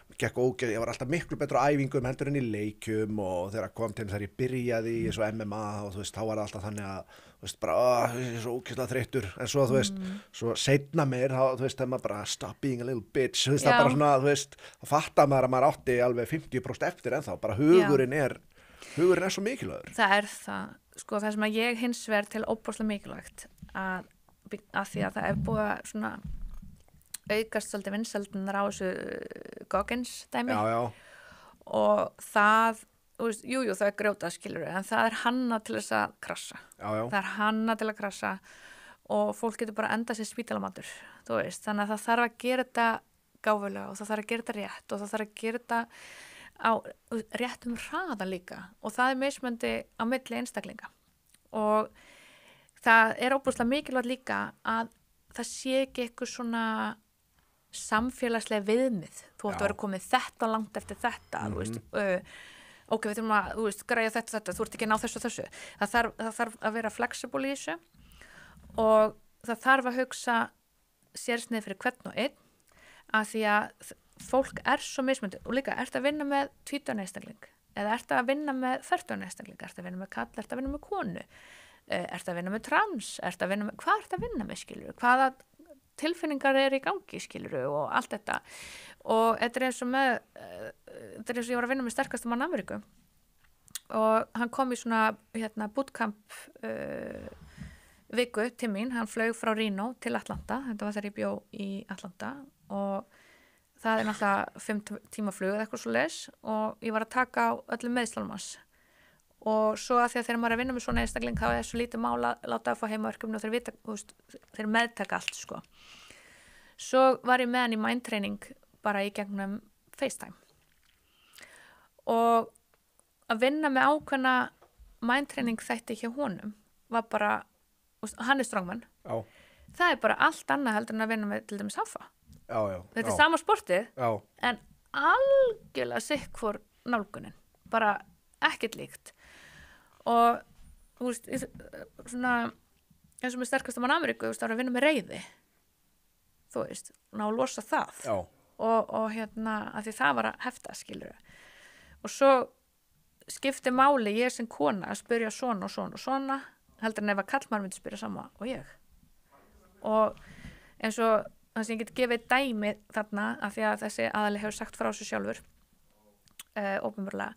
ég var alltaf miklu betur á æfingum heldur en í leikjum og þegar kom til þegar ég byrjaði í svo MMA og þú veist, þá var það alltaf þannig að þú veist, bara, ég er svo ógeðslega þreyttur en svo, þú veist, svo seinna meir þá, þú veist, þegar maður bara stop being a little bitch þú veist, það bara svona, þú veist þá fattar maður að maður átti alveg 50% eftir ennþá, bara hugurinn er svo mikilvægur. Það það, sko, það sem að ég hins vegar til óbúslega mikilvægt að því að það búið að svona aukast svolítið vinsældunar á þessu Goggins dæmi og það, jú, það grjótað skilur en það hannað til þess að krassa það hannað til að krassa og fólk getur bara endað sér spítalamandur þú veist, þannig að það þarf að gera þetta gáfulega og það þarf að gera þetta rétt og það þarf að gera þetta á réttum hraða líka og það mismunandi á milli einstaklinga og það óbúslega mikilvægt líka að það sé ekki eitthvað svona samfélagslega viðmið þú ætti að vera komið þetta langt eftir þetta þú veist, ok, við þurfum að þú veist, græja þetta, þú ert ekki að ná þessu það þarf að vera flexible í þessu og það þarf að hugsa sérsnið fyrir hvern og einn að því að fólk svo mismunandi og líka, ertu að vinna með 20 einstakling eða ertu að vinna með 40 einstakling, ertu að vinna með kall, ertu að vinna með konu ertu að vinna með trans, hvað ertu að vinna með skilur, hvaða tilfinningar í gangi, skiluru, og allt þetta. Og þetta eins og ég var að vinna með sterkasta mann Ameríku og hann kom í svona bootcamp viku til mín, hann flaug frá Reno til Atlanta, þetta var þegar ég bjó í Atlanta og það náttúrulega 5 tíma flug eða eitthvað svo leis og ég var að taka á öllum meðslunum hans og svo að því að þegar maður er að vinna með svona einstakling þá svo lítið mála láta að fá heimaverkefni og þeir vita, þeir meðtaka allt sko. Svo var ég með hann í mindtraining bara í gegnum FaceTime og að vinna með ákveðna mindtraining þætti hjá honum var bara, hann strongman það bara allt annað heldur en að vinna með til dæmis Hafa þetta sama sportið en algjörlega sikk hvor nálgunin bara ekkert líkt og þú veist svona eins og með sterkasta mann Ameríku það var að vinna með reiði þú veist, ná að losa það og að því það var að hefta skilur og svo skipti máli ég sem kona að spyrja svona og svona og svona heldur en ef að kallmaður myndi spyrja sama og ég og eins og þess að ég get gefið dæmi þarna af því að þessi aðali hefur sagt frá sig sjálfur opinberlega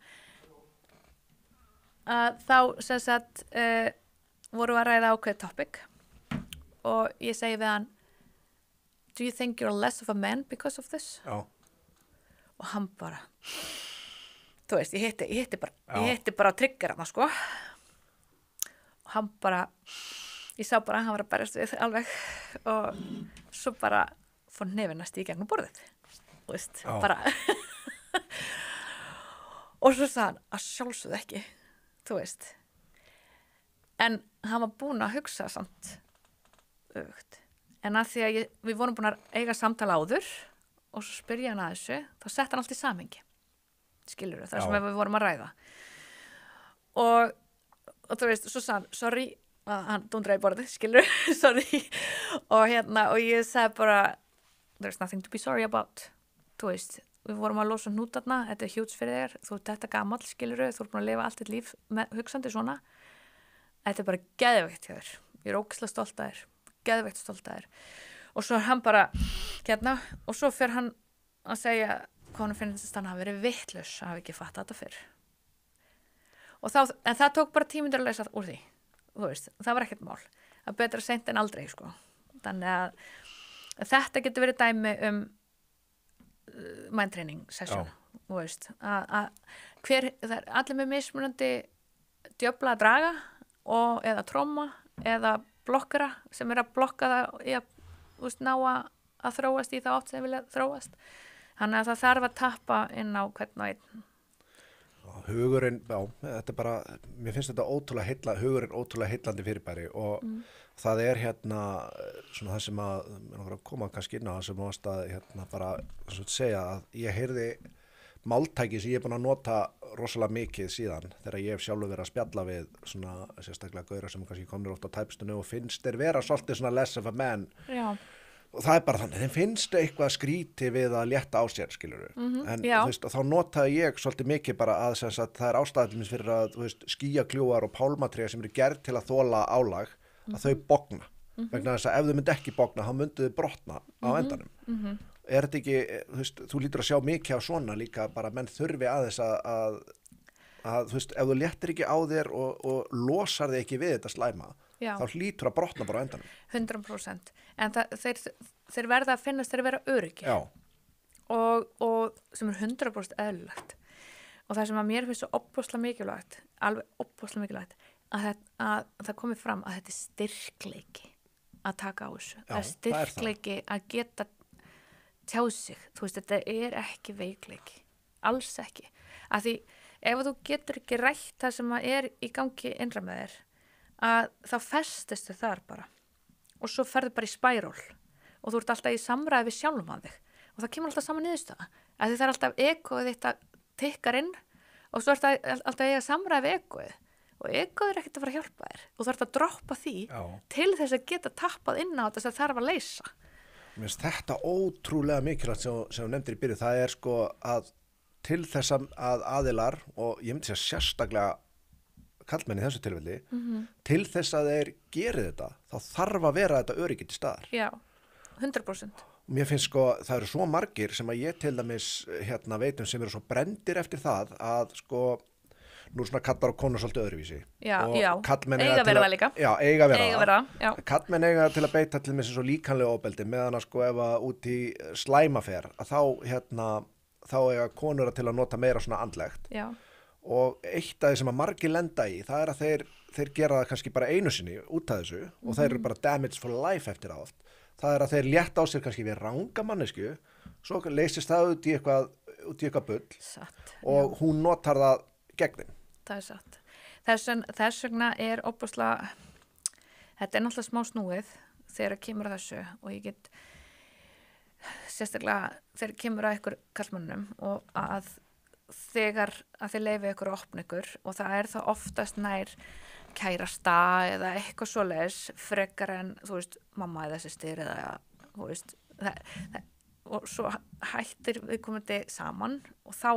að þá sem sagt voru að ræða ákveðið topic og ég segi við hann do you think you're less of a man because of this? Og hann bara þú veist, ég hitti bara trigger hann sko og hann bara ég sá bara að hann var að berjast við alveg og svo bara fór nefnast í gegnum borðið þú veist, bara og svo sagði hann að sjálfsögðu ekki þú veist en hann var búinn að hugsa samt öfugt en að því að við vorum búin að eiga samtala áður og svo spyrja hann að þessu þá sett hann allt í samhengi skilurðu, þar sem við vorum að ræða og þú veist, svo sagði hann, sorry að hann dundraði borðið, skilurðu, sorry og ég sagði bara there's nothing to be sorry about þú veist, við vorum að losa hnútarna þetta er huge fyrir þér, þú ert þetta gamall skilurðu, þú ert búin að lifa allt þitt líf með hugsandi svona þetta er bara geðveikt hjá þér, ég er ógeðslega stolt af þér geðveikt stolt af þér og svo er hann bara og svo fer hann að segja hvað hann finnst að hann hafi verið vitlaus að hafi ekki fattað þetta fyrr en það tók bara 10 mínútur að leysa úr því þú veist, það var ekkert mál það er betra seint en aldrei sko þannig að þetta getur verið dæmi mindtraining session þú veist það er allir með mismunandi djöfla að draga eða tróma eða blokkara sem er að blokka það í að ná að þróast í það átt sem vilja þróast þannig að það þarf að tappa inn á hvern og einn hugurinn, þetta er bara mér finnst þetta ótrúlega hugurinn ótrúlega heillandi fyrirbæri og það er svona það sem að koma kannski inn á það sem varst að bara segja að ég heyrði máltæki sem ég er búin að nota rosalega mikið síðan þegar ég hef sjálfur verið að spjalla við svona sérstaklega gauðra sem kannski komir oft á tæpstunni og finnst þeir vera svolítið svona less of a man og það er bara þannig, þeim finnst eitthvað skríti við að létta á sér, skilur en þú veist, og þá notaði ég svolítið mikið bara að það er ástæðumins fyrir að þú veist, skýjakljúar og pálmatré sem eru gerð til að þola álag að þau bogna, vegna þess að ef þau myndi ekki bogna, þá myndu þau brotna á endanum er þetta ekki, þú veist, þú lítur að sjá mikið á svona líka bara menn þurfi aðeins að þú veist, ef þú léttir ekki á þér og losar þig ekki við þetta slæma þá hlýtur að brotna bara á endanum 100% en þeir verða að finnast þeir vera öruggir og sem er 100% eðlilegt og það sem að mér finnst svo óbúslega mikilvægt alveg óbúslega mikilvægt að það komi fram að þetta er styrkleiki að taka á þessu það er styrkleiki að geta tjáð sig, þú veist, þetta er ekki veikleiki, alls ekki að því ef þú getur ekki rætt það sem að er í gangi innra með þér að þá festist þau þar bara og svo ferðu bara í spæról og þú ert alltaf í samræði við sjálfan þig og það kemur alltaf saman niðurstaða að því það er alltaf egoið þitt að tikkar inn og svo ert alltaf eiga samræði við egoið og egoið er ekkert að fara að hjálpa þér og þú ert að droppa því til þess að geta tappað inn á þetta sem þarf að leysa Mér finnst þetta ótrúlega mikilvægt sem þú nefndir í byrju, það er sko að til þess að aðilar og ég myndi segja sérstaklega kallmenn í þessu tilfelli til þess að þeir geri þetta þá þarf að vera þetta öryggi til staðar 100%. Mér finnst sko, það eru svo margir sem að ég til dæmis veitum sem eru svo brendir eftir það að sko, nú svona kallar og konur svolítið öðruvísi. Já, og já, karlmenn eiga verða líka. Já, eiga verða það. Já. Karlmenn eiga til að beita til með svo líkanlega ofbeldi meðan að sko ef að út í slæmafer að þá eiga konur til að nota meira svona andlegt. Já. Og eitt af því sem að margir lenda í, það er að þeir gera það kannski bara einu sinni út af þessu og þeir eru bara damage for life eftir það oft. Það er að þeir létta á sér kannski við ranga mannesku, svo leysist það út í eitthvað bull Satt, og hún notar það gegnin. Það er satt. Þess vegna er óbúslega, þetta er náttúrulega smá snúið þegar kemur að þessu og ég get sérstaklega þegar kemur að ykkur kallmönnum og að þegar að þið leyfi ykkur að opna ykkur og það er það oftast nær kærasta eða eitthvað svoleiðis frekar en, þú veist, mamma eða systir eða, þú veist, og svo hættir við komandi saman og þá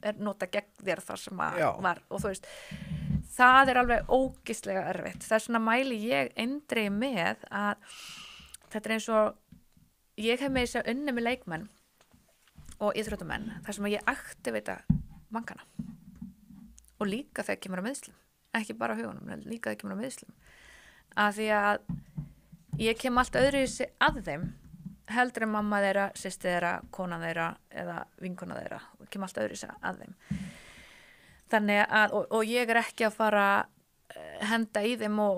er nota gegn þér þar sem að var og þú veist, það er alveg ógeðslega erfitt. Það er svona mæli ég eindregið með að þetta er eins og ég hef með þess að unni með leikmenn og íþróttamenn þar sem að ég aktivita mankana og líka þegar kemur að meiðslum, ekki bara hugunum, en líka þegar kemur að meiðslum, að því að ég kem allt öðruvísi að þeim heldur en mamma þeirra, systir þeirra, kona þeirra eða vinkona þeirra og kem allt öðruvísi að þeim. Þannig að, og ég er ekki að fara henda í þeim og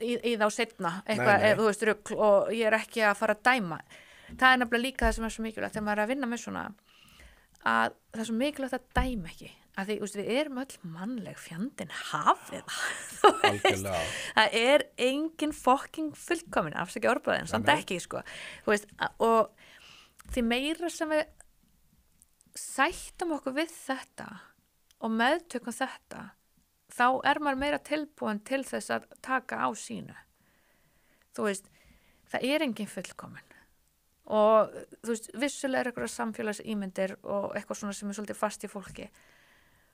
í þá seinna eitthvað, þú veist, rugl og ég er ekki að fara að dæma. Það er nefnilega líka það sem er svo mikilvægt þegar maður er að vinna með svona að það er svo mikilvægt að dæma ekki að því, þú veist, við erum öll mannleg fjandinn hafið Algjörlega. Það er engin fucking fullkomin, afsækja orðbræðin, samt ekki sko, þú veist, og því meira sem við sættum okkur við þetta og meðtökum þetta þá er maður meira tilbúin til þess að taka á sínu. Þú veist, það er engin fullkomin og þú veist, vissulega er eitthvað samfélagsímyndir og eitthvað svona sem er svolítið fast í fólki.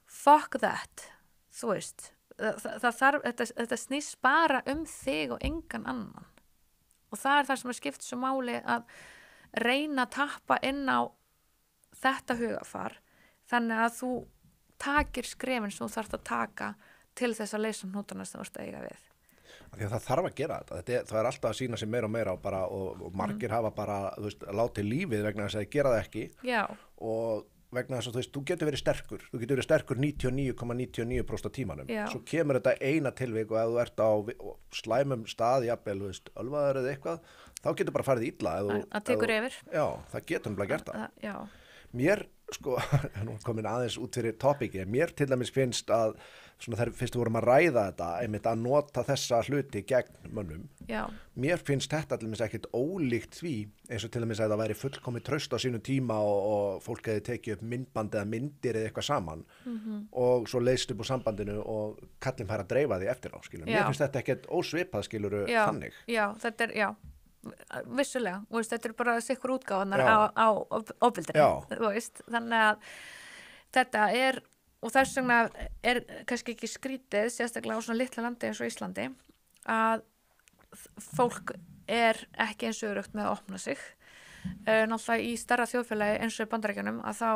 Fuck that, þú veist, það þarf, þetta snýst bara þig og engan annan og það er það sem er skipt svo máli að reyna að tappa inn á þetta hugafar þannig að þú takir skrefin sem þú þarft að taka til þess að leysa hnútana sem þú ert að eiga við. Því að það þarf að gera þetta. Það er alltaf að sína sig meira og meira og margir hafa bara, þú veist, látið lífið vegna þess að þeir gera það ekki. Já. Og vegna þess að, þú veist, þú getur verið sterkur 99,99% af tímanum. Já. Svo kemur þetta eina tilvik og ef þú ert á slæmum stað, jafnvel, þú veist, ölvaður eða eitthvað, þá getur bara farið illa. Það tekur yfir. Já, það getur bara gert það. Já. Mér, sko, nú komin aðeins út fyrir topiki, mér til dæmis finnst að svona þegar fyrst við vorum að ræða þetta einmitt að nota þessa hluti gegn mönnum. Já. Mér finnst þetta til dæmis ekkert ólíkt því eins og til dæmis að það væri fullkomið traust á sínu tíma og fólk hefði tekið upp myndband eða myndir eða eitthvað saman og svo leyst upp úr sambandinu og kallinn fær að dreifa því eftir á, skilur. Mér finnst þetta ekkert ósvipað, skilur, þannig. Já, þetta er, vissulega, þú veist, þetta er bara sikkur útgáfanar á ofbildinu, þú veist, þannig að þetta er, og þess vegna er kannski ekki skrítið, sérstaklega á svona litla landi eins og Íslandi, að fólk er ekki eins örugt með að opna sig, náttúrulega í stærra þjóðfélagi eins og í Bandaríkjunum, að þá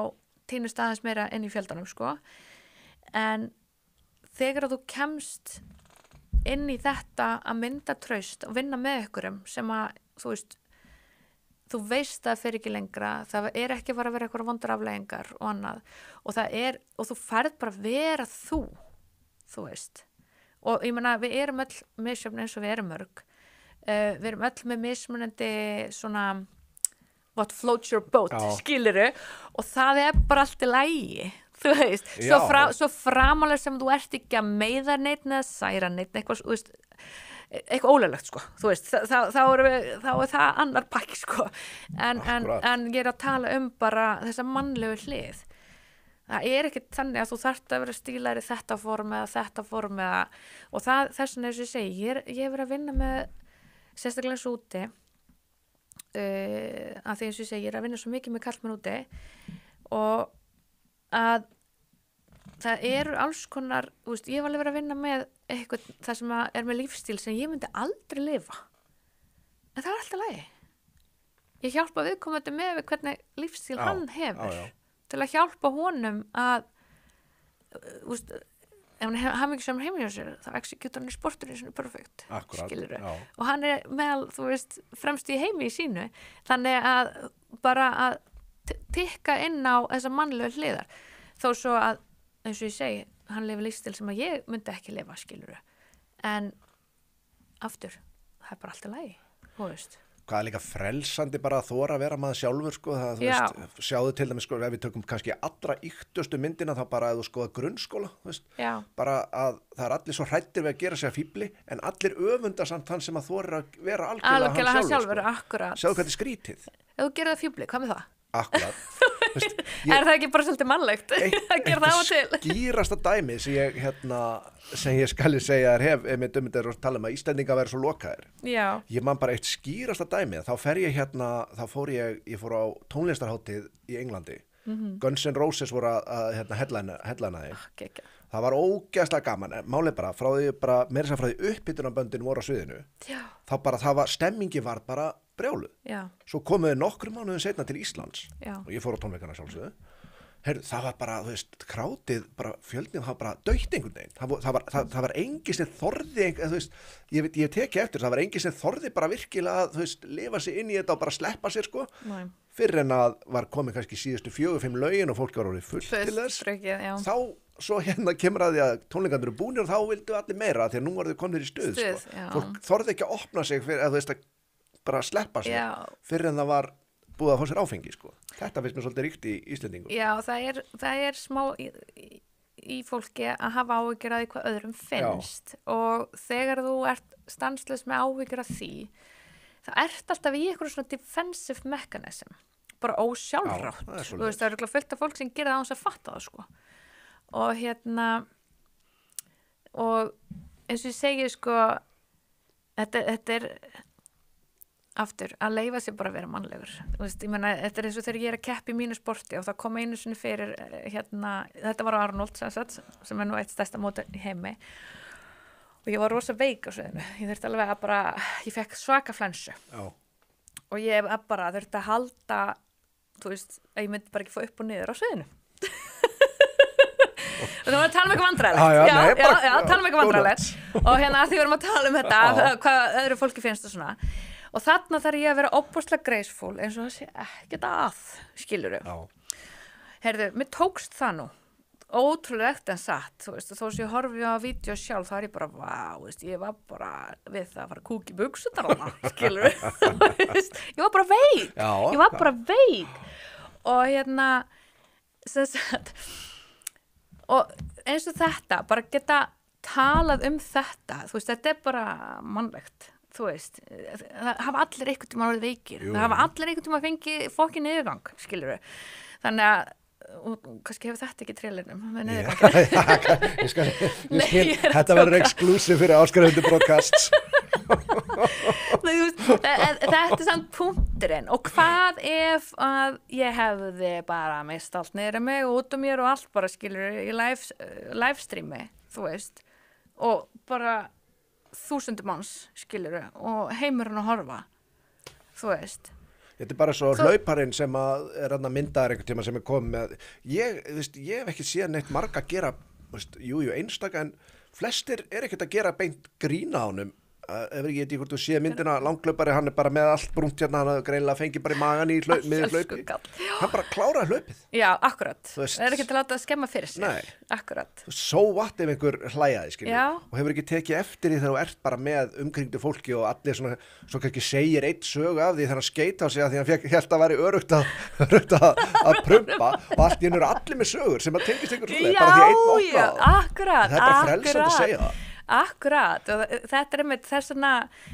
týnist aðeins meira inn í fjöldanum, sko, en þegar þú kemst inn í þetta að mynda traust og vinna með ykkurum sem að, þú veist það fer ekki lengra, það er ekki að fara að vera eitthvað vondar afleiðingar og annað og það er, og þú færð bara að vera þú veist og ég meina við erum öll misjöfn eins og við erum mörg við erum öll með mismunandi svona what floats your boat, skilurðu og það er bara allt í lagi þú veist, svo framalega sem þú ert ekki að meiða neitt eða særa neitt, eitthvað, þú veist eitthvað ólöglegt, sko, þú veist þá er það annar pakki, sko en ég er að tala bara þessa mannlegu hlið það er ekki þannig að þú þarft að vera stílari þetta form eða og það, þess vegna eins og ég segi ég hef verið að vinna með sérstaklega svo úti að því eins og ég segi, ég er að vinna svo mikið með kallmenn úti og að það eru alls konar, þú veist, ég hef alveg verið að vinna með eitthvað, það sem er með lífstíl sem ég myndi aldrei lifa en það er alltaf lagi ég hjálpa viðkomandi með hvernig lífstíl hann hefur já. til að hjálpa honum að úst, ef hann hafði ekki sem heiminn hjá sér þá executar hann í sportunni sem perfekt skilurðu, og hann meðal þú veist, fremst í heimi í sínu þannig að bara að tikka inn á þessa mannlegu hliðar þó svo að, eins og ég segi hann lifi lífstíl sem að ég myndi ekki lifa skilurðu, en aftur, það bara allt í lagi þú veist hvað líka frelsandi bara að þora að vera maður sjálfur sko, það, þú veist, sjáðu til dæmis sko, ef við tökum kannski allra yktustu myndina þá bara að þú skoða grunnskóla þú veist, bara að það er allir svo hrættir við að gera sér fíbli en allir öfunda samt þann sem að þora að vera algjörlega hann sjálfur sko. Sjáðu hvað þetta er skrítið ef þú gerir það fíbli, hvað með það? Akkurat veist, er það ekki bara svolítið mannlegt að gera það á til skýrasta dæmi sem ég skal segja hef með dömyndir og tala um að Íslendinga verður svo lokaðir ég man bara eitt skýrasta dæmi þá fór ég fór á tónlistarhátíð í Englandi Guns N' Roses voru að headlina því það var ógeðslega gaman málið bara, frá því upphitunarböndin voru á sviðinu þá bara stemmingi var bara brjáluð svo komuðu nokkrum mánuðum seinna til Íslands og ég fór á tónleikana sjálfsögðu það var bara, þú veist, krátið bara fjöldin, það var bara dautt einhvern veginn það var engin sem þorði þú veist, ég teki eftir það var engin sem þorði bara virkilega að, þú veist, lifa sig inn í þetta og bara sleppa sér, sko fyrr en að var komið kannski síðustu 4-5 lögin og fólki var orðið fullt til þess þá, svo kemur að því að tónleikandur eru búnir og þá vildu allir meira því að nú voru þau komnir í stuð sko. Fólk þorði ekki að opna sig fyrir að, þú veist, að bara sleppa sig fyrr en það var búið að fá sér áfengi sko. Þetta finnst mér svolítið ríkt í Íslendingum. Já, það er smá í fólki að hafa áhyggjur af því hvað öðrum finnst og þegar þú ert stanslaus með áhyggjur af því þá ert alltaf í eitthvað svona defensive mechanism bara ósjálfrátt. Þú veist, það er fullt af fólk sem gerir það án þess að fatta það sko. Og og eins og ég segi sko þetta er aftur, að leyfa sér bara að vera mannlegur veist, ég meina, þetta er eins og þegar ég er að keppa í mínu sporti og það kom einu sinni fyrir þetta var á Arnold sem er nú eitt stærsta móti í heimi og ég var rosa veik á sviðinu ég þurfti alveg að bara, ég fekk svaka flensu og ég bara þurfti að halda þú veist, að ég myndi bara ekki fá upp og niður á sviðinu og það var að tala um eitthvað vandræðilegt tala um eitthvað vandræðilegt og hérna að því við erum að tala um þetta hvað öðru fólki finnst og svona og þarna þarf ég að vera óbúslega graceful eins og það sé ekkert að skilurðu heyrðu, mér tókst það nú ótrúlega ekkert en satt þú veist, og þó sem ég horfi á vídeo sjálf þá er ég bara, vá, veist, ég var bara við það að fara kúk í buksunar skilurðu ég var bara veik og hérna sem sagt og eins og þetta, bara geta talað um þetta, þú veist, þetta er bara mannlegt, þú veist það hafa allir einhvern tíma orðið veikir það hafa allir einhvern tíma fengið fokkin niðurgang skilurðu, þannig að kannski hefur þetta ekki trailerinn með niðurgang ég skil, þetta verður exclusive fyrir áskrifendur broadcasts þetta er samt punkturinn og hvað ef að ég hefði bara mist allt niður mig og út mér og allt bara skilur í livestreami þú veist og bara 1000 manns skilur og heimurinn að horfa þú veist þetta er bara svo hlauparinn sem að er myndaðar einhvern tíma sem er komið með ég hef ekki séð neitt marga gera einstaka en flestir er ekkert að gera beint grína á honum ef ég veit ekki hvort þú sé myndina langhlaupari, hann er bara með allt brúnt hérna, hann greinilega fengið bara í magan í miður hlaupi hann bara kláraði hlaupið akkurat, það er ekki til að láta að skemma fyrir sér akkurat so what ef einhver hlæjaði og hefur ekki tekið eftir því þegar þú ert bara með umkringdu fólki og allir svona, svo kannski segir eitt sögu af því þegar hann skeit á sig að því hann hélt að væri örugt að prumpa og allt í hennu eru allir með sögur sem að tengist einhver svona bara því einn akkurat, það er bara frelsandi að segja það akkurat og þetta er með þess vegna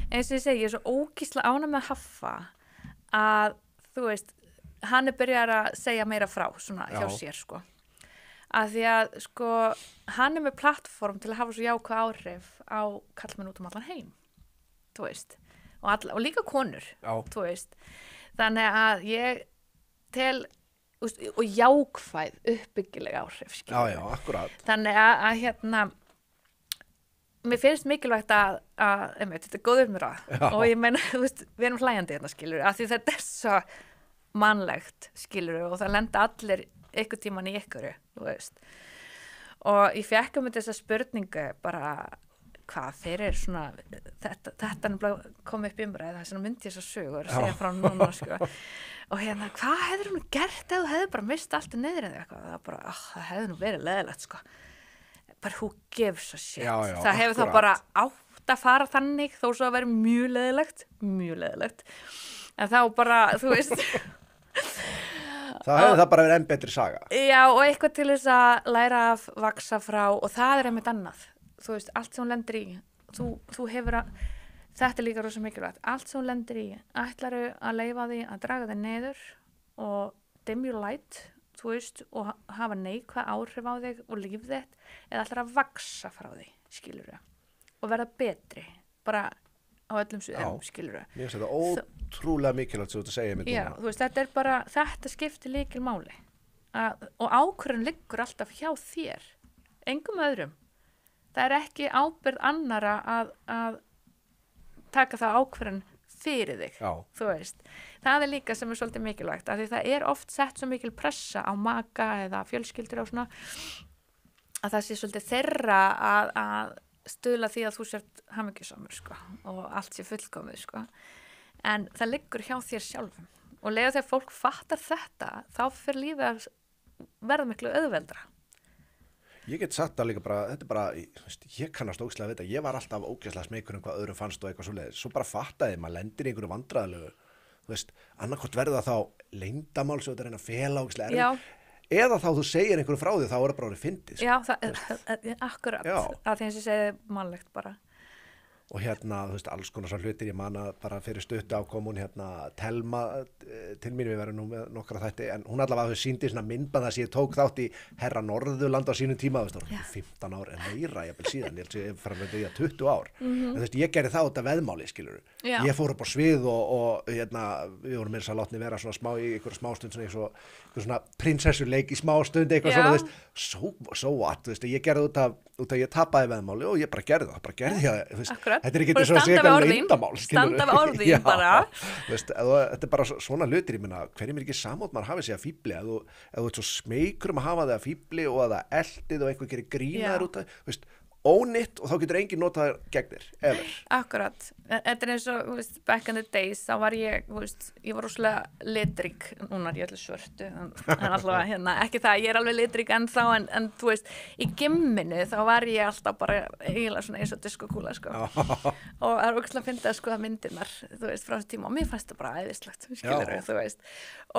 eins og ég segi, ég er svo ógísla ánægð með Haffa að þú veist, hann er byrjar að segja meira frá svona hjá sér sko að því að sko hann er með plattform til að hafa svo jákvæð áhrif á kallmenn út allan heim þú veist, og líka konur þú veist, þannig að ég tel og jákvæð uppbyggilega áhrif akkurat þannig að hérna mér finnst mikilvægt að einmitt, þetta er góð umræða Já. og ég meina, þú veist, við erum hlæjandi hérna skilur, af því þetta er svo mannlegt skilur og það lenda allir ykkur tíman í ykkur, þú veist. Og ég fekk þessa spurningu bara hvað fyrir svona, þetta kom upp umræða, þess vegna myndi ég svo sögur að segja frá núna, sko. Og hérna, hvað hefur hún gert ef þú hefur bara mist allt niður eða eitthvað? Það bara, það hefur nú verið leiðilegt, sko. Bara who gives a shit. Já, það hefur þá bara átt að fara þannig, þó svo að vera mjög leiðilegt. En þá bara, þú veist... Það hefði það bara verið enn betri saga. Já, og eitthvað til þess að læra að vaksa frá og það er einmitt annað. Þú veist, allt sem hún lendir í, þú hefur að, þetta er líka rosa mikilvægt, allt sem hún lendir í, ætlaru að leyfa því að draga þig niður og dim your light, þú veist, og hafa neikvæð áhrif á þig og líf þitt, eða ætlar að vaksa frá því, skilur þau, og verða betri, bara á öllum suðum, skilur þau. Mér finnst þetta ótrúlega mikilvægt sem þú ert að segja mér núna. Já, þú veist, þetta er bara, þetta skiptir lykilmáli og ákvörðun liggur alltaf hjá þér, engum öðrum. Það er ekki ábyrgð annara að taka það ákvörðun fyrir þig, þú veist. Það er líka sem er svolítið mikilvægt, af því það er oft sett svo mikil pressa á maka eða fjölskyldur og svona, að það sé svolítið þeirra að stuðla því að þú sért hamingjusamur, sko, og allt sé fullkomið, sko. En það liggur hjá þér sjálfum. Og þegar fólk fattar þetta, þá fyrir lífið að verða miklu auðveldra. Ég get sagt það líka bara, þetta er bara, ég kannast ógeðslega við þetta, ég var alltaf ógeðslega smeykur hvað öðrum fannst og eitthvað svoleiðis, svo bara fattaði maður lendir í einhverju vandræðalegu, þú veist, annarkvort verða þá leyndamál sem þetta reyna að fela ógeðslega eða þá þú segir einhverju frá því þá er það bara orðið fyndið. Já, það er akkurat, að því að ég segi mannlegt bara. Og hérna, þú veist, alls konar svo hlutir, ég man að bara fyrir stuttu ákomun hérna Telma til mín, við verðum nú með nokkra þætti, en hún allavega þau sýndi svona myndband þar sem ég tók þátt í Herra Norðurland á sínum tíma, þú veist, 15 ár en meira, ég vil síðan, ég held að ég fara með því að 20 ár, en þú veist, ég gerði það út af veðmáli, skilur, ég fór upp á svið og hérna, við vorum meira svo látni vera svona smá í einhverju smástund, svona prinsessuleik í smástund, eitthvað svona, þú veist, so what, þú veist, ég gerði út af ég tapaði veðmáli og ég bara gerði ég, þú veist, þetta er ekki svo að segja eitthvað leyndamál, standa við orðin bara. Veist, þetta er bara svona hlutir, ég meina, hverjum er ekki samótt maður hafið sig að fíbli, ef þú ert svo smeykur að hafa þig að fíbli og að það eldið og einhver gerir grínaður út af, veist, ónýtt og þá getur enginn notað þér gegn þér, ever. Akkurat, þetta er eins og, þú veist, back in the days, þá var ég, þú veist, ég var rosalega litrík, núna er ég öllu svörtu, en alltaf hérna, ekki það, ég er alveg litrík ennþá, en þú veist, í gimminu þá var ég alltaf bara eiginlega svona eins og diskokúla, sko, og það er ógeðslega fyndið að skoða myndirnar, þú veist, frá þessu tíma, og mér fannst það bara æðislegt, skilurðu, þú veist,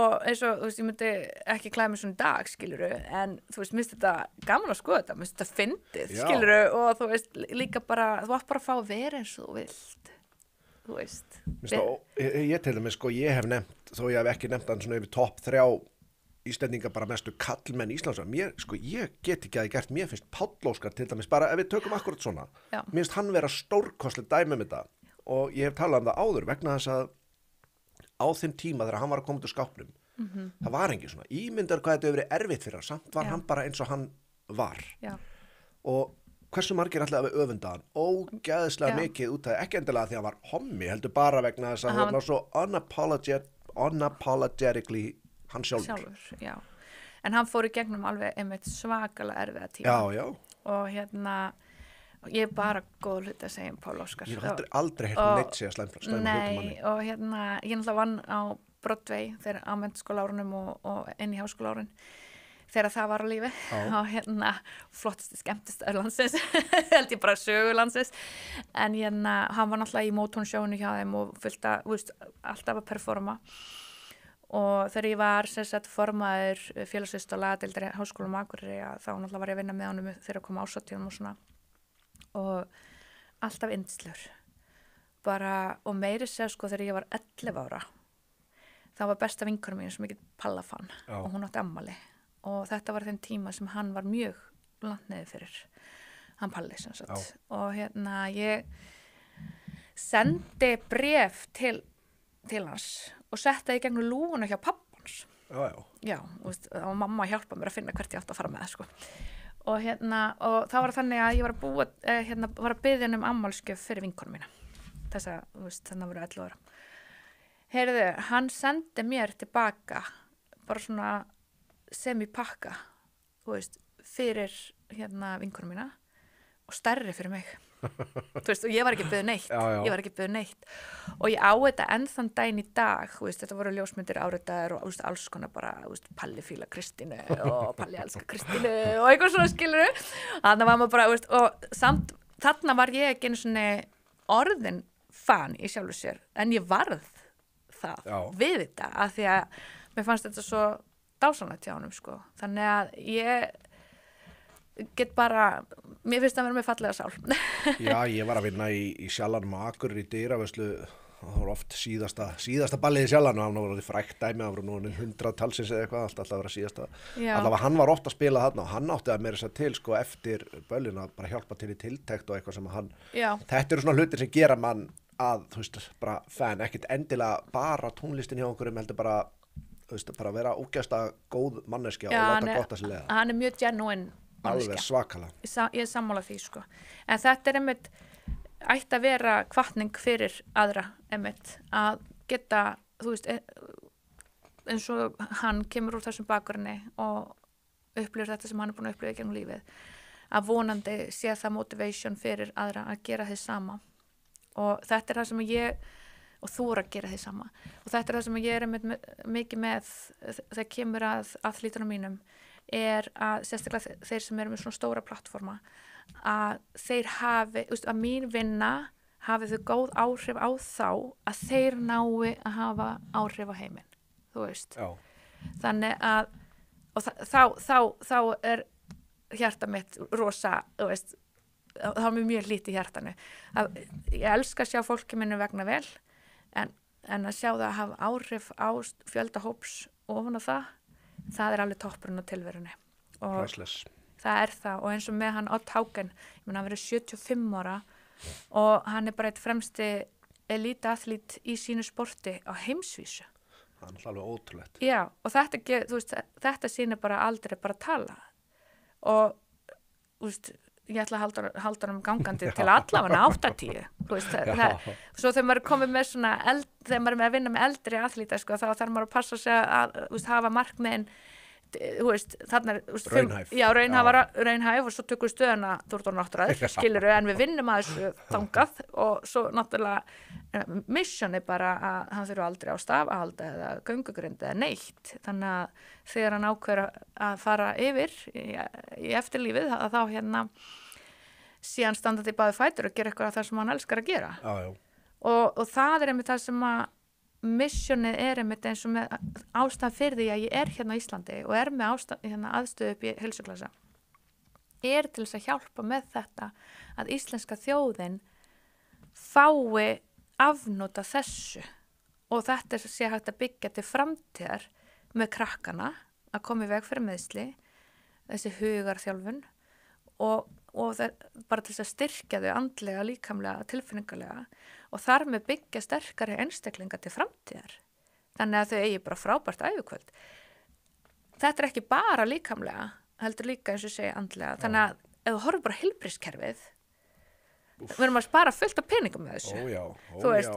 og eins og, þú veist, ég myndi ekki klæða mig svona dag, skilurðu, en þú veist, mér finnst þetta gaman að skoða þetta, mér finnst þetta fyndið, skilurðu, og þú veist, líka bara, þú átt bara að fá að vera eins og þú vilt, þú veist. Ég til dæmis, sko, ég hef nefnt, þó ég hef ekki nefnt hann svona yfir topp 3 Íslendinga bara mestu kallmenn Íslands, ég get ekki að ég gert, mér finnst Páll Óskar til dæmis, bara ef við tökum akkurat svona, mér finnst hann vera stórkostleg dæmi um þetta og ég hef talað um það áður vegna þess að á þeim tíma þegar hann var að koma til skápnum, það var engin svona, ímyndar hvað þetta hefur verið erfitt fyrir hann, samt var hann bara eins og hann var. Og hversu margir alltaf við öfunda hann ógeðslega mikið út af ekki endilega því að hann var hommi, heldur bara vegna þess að hann var svo unapologetically hann sjálfur. En hann fór í gegnum alveg einmitt svakalega erfiða tíma. Og hérna ég er bara góð hluti að segja um Páll Óskar. Ég hef aldrei heyrt neitt segja slæma hlutum manni. Og hérna ég náttúrulega vann á Broadway þegar á menntaskólaárunum og inn í háskólaárun þegar það var á lífi og hérna flottasti, skemmtist landsins held ég bara sögu landsins en hérna hann var náttúrulega í Motown sjónu hjá þeim og fullt að, alltaf að performa og þegar ég var formaður félagsvist og lagadeildar Háskólanum á Akureyri þá náttúrulega var ég að vinna með honum þegar að koma ásatíðum og svona og alltaf yndislegur bara og meiri segja sko þegar ég var 11 ára þá var besta vinkonum mín sem ég get palla fann og hún átti ammali og þetta var þeim tíma sem hann var mjög langt niður fyrir hann Palli sem sagt og hérna ég sendi bréf til hans og setti í gegnum lúguna hjá pappans og mamma hjálpa mér að finna hvert ég átti að fara með sko og og þá var þannig að ég var að búa var að biðja um ammálsgjöf fyrir vinkonu mína þessa, þannig voru 11 ára. Heyrðu, hann sendi mér tilbaka bara svona semipakka fyrir vinkonu mína og stærri fyrir mig. Og ég var ekki beðið neitt. Ég var ekki beðið neitt og ég á þetta enn þann daginn í dag, þetta voru ljósmyndir áritaðar og alls konar bara, Palli fíla Kristínu og Palli elska Kristínu og eitthvað svona, skilurðu. Þannig var maður bara, og samt þarna var ég ekki einu svona orðin fan í sjálfu sér, en ég varð það við þetta, af því að mér fannst þetta svo dásanlegt hjá honum, sko. Þannig að ég get bara, mér finnst að vera með fallega sál. Já, ég var að vinna í Sjallanum á Akureyri í dyravörslu, það var oft síðasta ballið í Sjallanum, það var frækt dæmi, það voru nú 100 talsins eða eitthvað, alltaf að vera síðasta. Allavega hann var oft að spila þarna og hann átti að meira sér til, sko, eftir böllina, bara hjálpa til í tiltekt og eitthvað sem hann, þetta eru svona hlutir sem gera mann að, bara fan, ekkit endilega bara tónlistin hjá okkur, heldur bara, bara vera ógeðslega góð manneskja og láta gott að sér leiða. Hann mjög genuine alveg svakalega. Ég sammála því, sko. En þetta einmitt ætti að vera hvatning fyrir aðra einmitt að geta, eins og hann kemur úr þessum bakgrunni og upplifir þetta sem hann er búin að upplifa í gegnum lífið, að vonandi sé það motivation fyrir aðra að gera þið sama. Og þetta er það sem og þú að gera þið sama. Og þetta er það sem ég er mikið með þegar kemur að athletunum mínum, er að sérstaklega þeir sem eru með svona stóra plattforma, að þeir hafi, að mín vinna hafi þau góð áhrif á þá að þeir nái að hafa áhrif á heiminn, Já. Þannig að þá er hjarta mitt rosa, þá er mér mjög lítið í hjartanu. Ég elska að sjá fólki minni vegna vel, en að sjá það að hafa áhrif á fjölda hóps ofan á það er alveg toppurinn á tilverunni. Og Priceless. Það er það, og eins og með hann Odd Haugen, hann verið 75 ára og hann er bara eitt fremsti elite athlete í sínu sporti á heimsvísu. Það er alveg ótrúlegt. Já, og þetta sýnir bara aldrei bara tala. Og ég ætla að halda hann gangandi til allavega 80. Svo þegar maður er komið með svona þegar maður er með að vinna með eldri athleita, sko, þá þarf maður að passa sig að hafa markmiðin þarna raunhæf og svo tökum við stöðuna þú ert orðinn áttræður, skilurðu, en við vinnum að þessu þangað og svo náttúrulega mission er bara að hann þurfa aldrei á stafahalda eða göngugrind eða neitt, þannig að þegar hann ákveður að fara yfir í eftirlífið þá síðan standandi í báði fætur og gera eitthvað af það sem hann elskar að gera. Og það er einmitt það sem að missionið er einmitt eins og með ástæðan fyrir því að ég er hérna á Íslandi og er með aðstöðu upp í heilsuklasa er til þess að hjálpa með þetta að íslenska þjóðin fái afnóta þessu og þetta sé hægt að byggja til framtíðar með krakkana að koma í veg fyrir meiðsli, þessi hugarþjálfun og bara til þess að styrkja þau andlega, líkamlega, tilfinningalega og þar með byggja sterkari einstaklinga til framtíðar. Þannig að þau eigi bara frábært ævikvöld. Þetta er ekki bara líkamlega, heldur líka eins og segja andlega. Þannig að ef þú horfir bara heilbrigðiskerfið, við erum að spara fullt af peningum með þessu.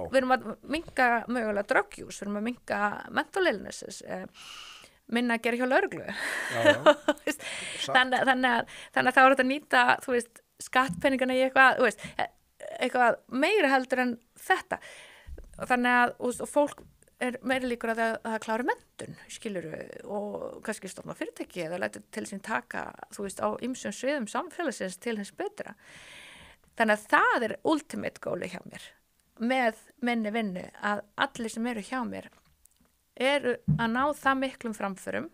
Við erum að minnka mögulega drug use, við erum að minnka mental illnesses, minna að gera hjá lögreglu. þannig að þá er þetta að nýta, skattpeningana í eitthvað meira heldur en þetta. Þannig að fólk er meira líkur að það klári menntun, skilurðu, og kannski stofna fyrirtæki eða lætur til sín taka, á ýmsum sviðum samfélagsins til hins betra. Þannig að það er ultimate goali hjá mér með minni vinnu, að allir sem eru hjá mér eru að ná það miklum framförum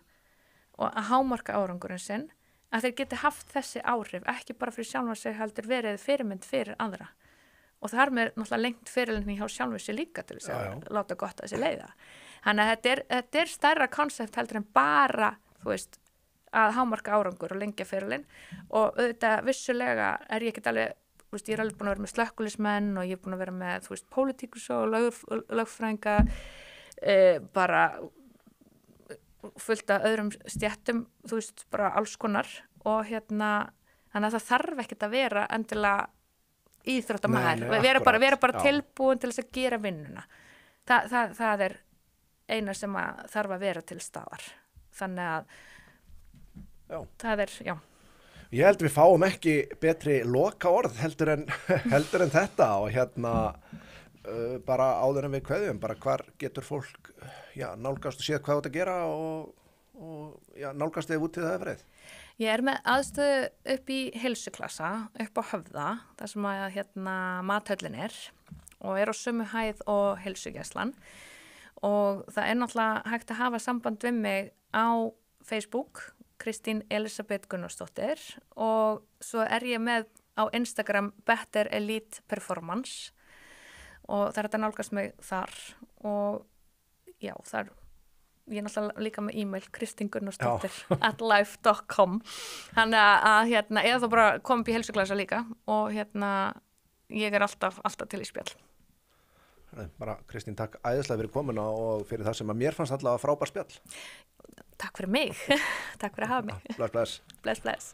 og að hámarka árangurinn sinn að þeir geti haft þessi áhrif, ekki bara fyrir sjálfa sig heldur verið fyrirmynd fyrir aðra. Og það er með náttúrulega lengt fyrirlending hjá sjálfu sig líka til þess að láta gott að þessi leiða. Þannig að þetta er stærra konsept heldur en bara, að hámarka árangur og lengja fyrirlin og auðvitað vissulega er ég ekki alveg, ég er alveg búin að vera með slökkviliðsmenn og ég er búin að vera með, pólitíkus og lögfræðinga, bara fullt af öðrum stéttum, bara alls konar og þannig að það þarf ekkert að vera endilega íþróttamaður, Nei, vera bara já. tilbúin til þess að gera vinnuna. Það er eina sem að þarf að vera til staðar. Þannig að Já. það er, já. Ég held við fáum ekki betri loka orð heldur en þetta og bara áður en við kveðjum, bara hvar getur fólk nálgast og séð hvað þetta gera og nálgast þið út til það verið. Ég er með aðstöðu upp í heilsuklassa, upp á Höfða, þar sem að mathöllin og er á sömu hæð og heilsugæslan og það er náttúrulega hægt að hafa samband við mig á Facebook, Kristín Elisabeth Gunnarsdóttir og svo er ég með á Instagram Better Elite Performance og það er þetta nálgast mig þar og já, þar ég er náttúrulega líka með e-mail kristingunnarsdóttir@life.com þannig að eða þá bara kom upp í heilsuklassa líka og ég er alltaf til í spjall. Bara Kristín, takk æðislega fyrir komuna og fyrir það sem að mér fannst allavega frábær spjall. Takk fyrir mig. Takk fyrir að hafa mig. Bless. Bless.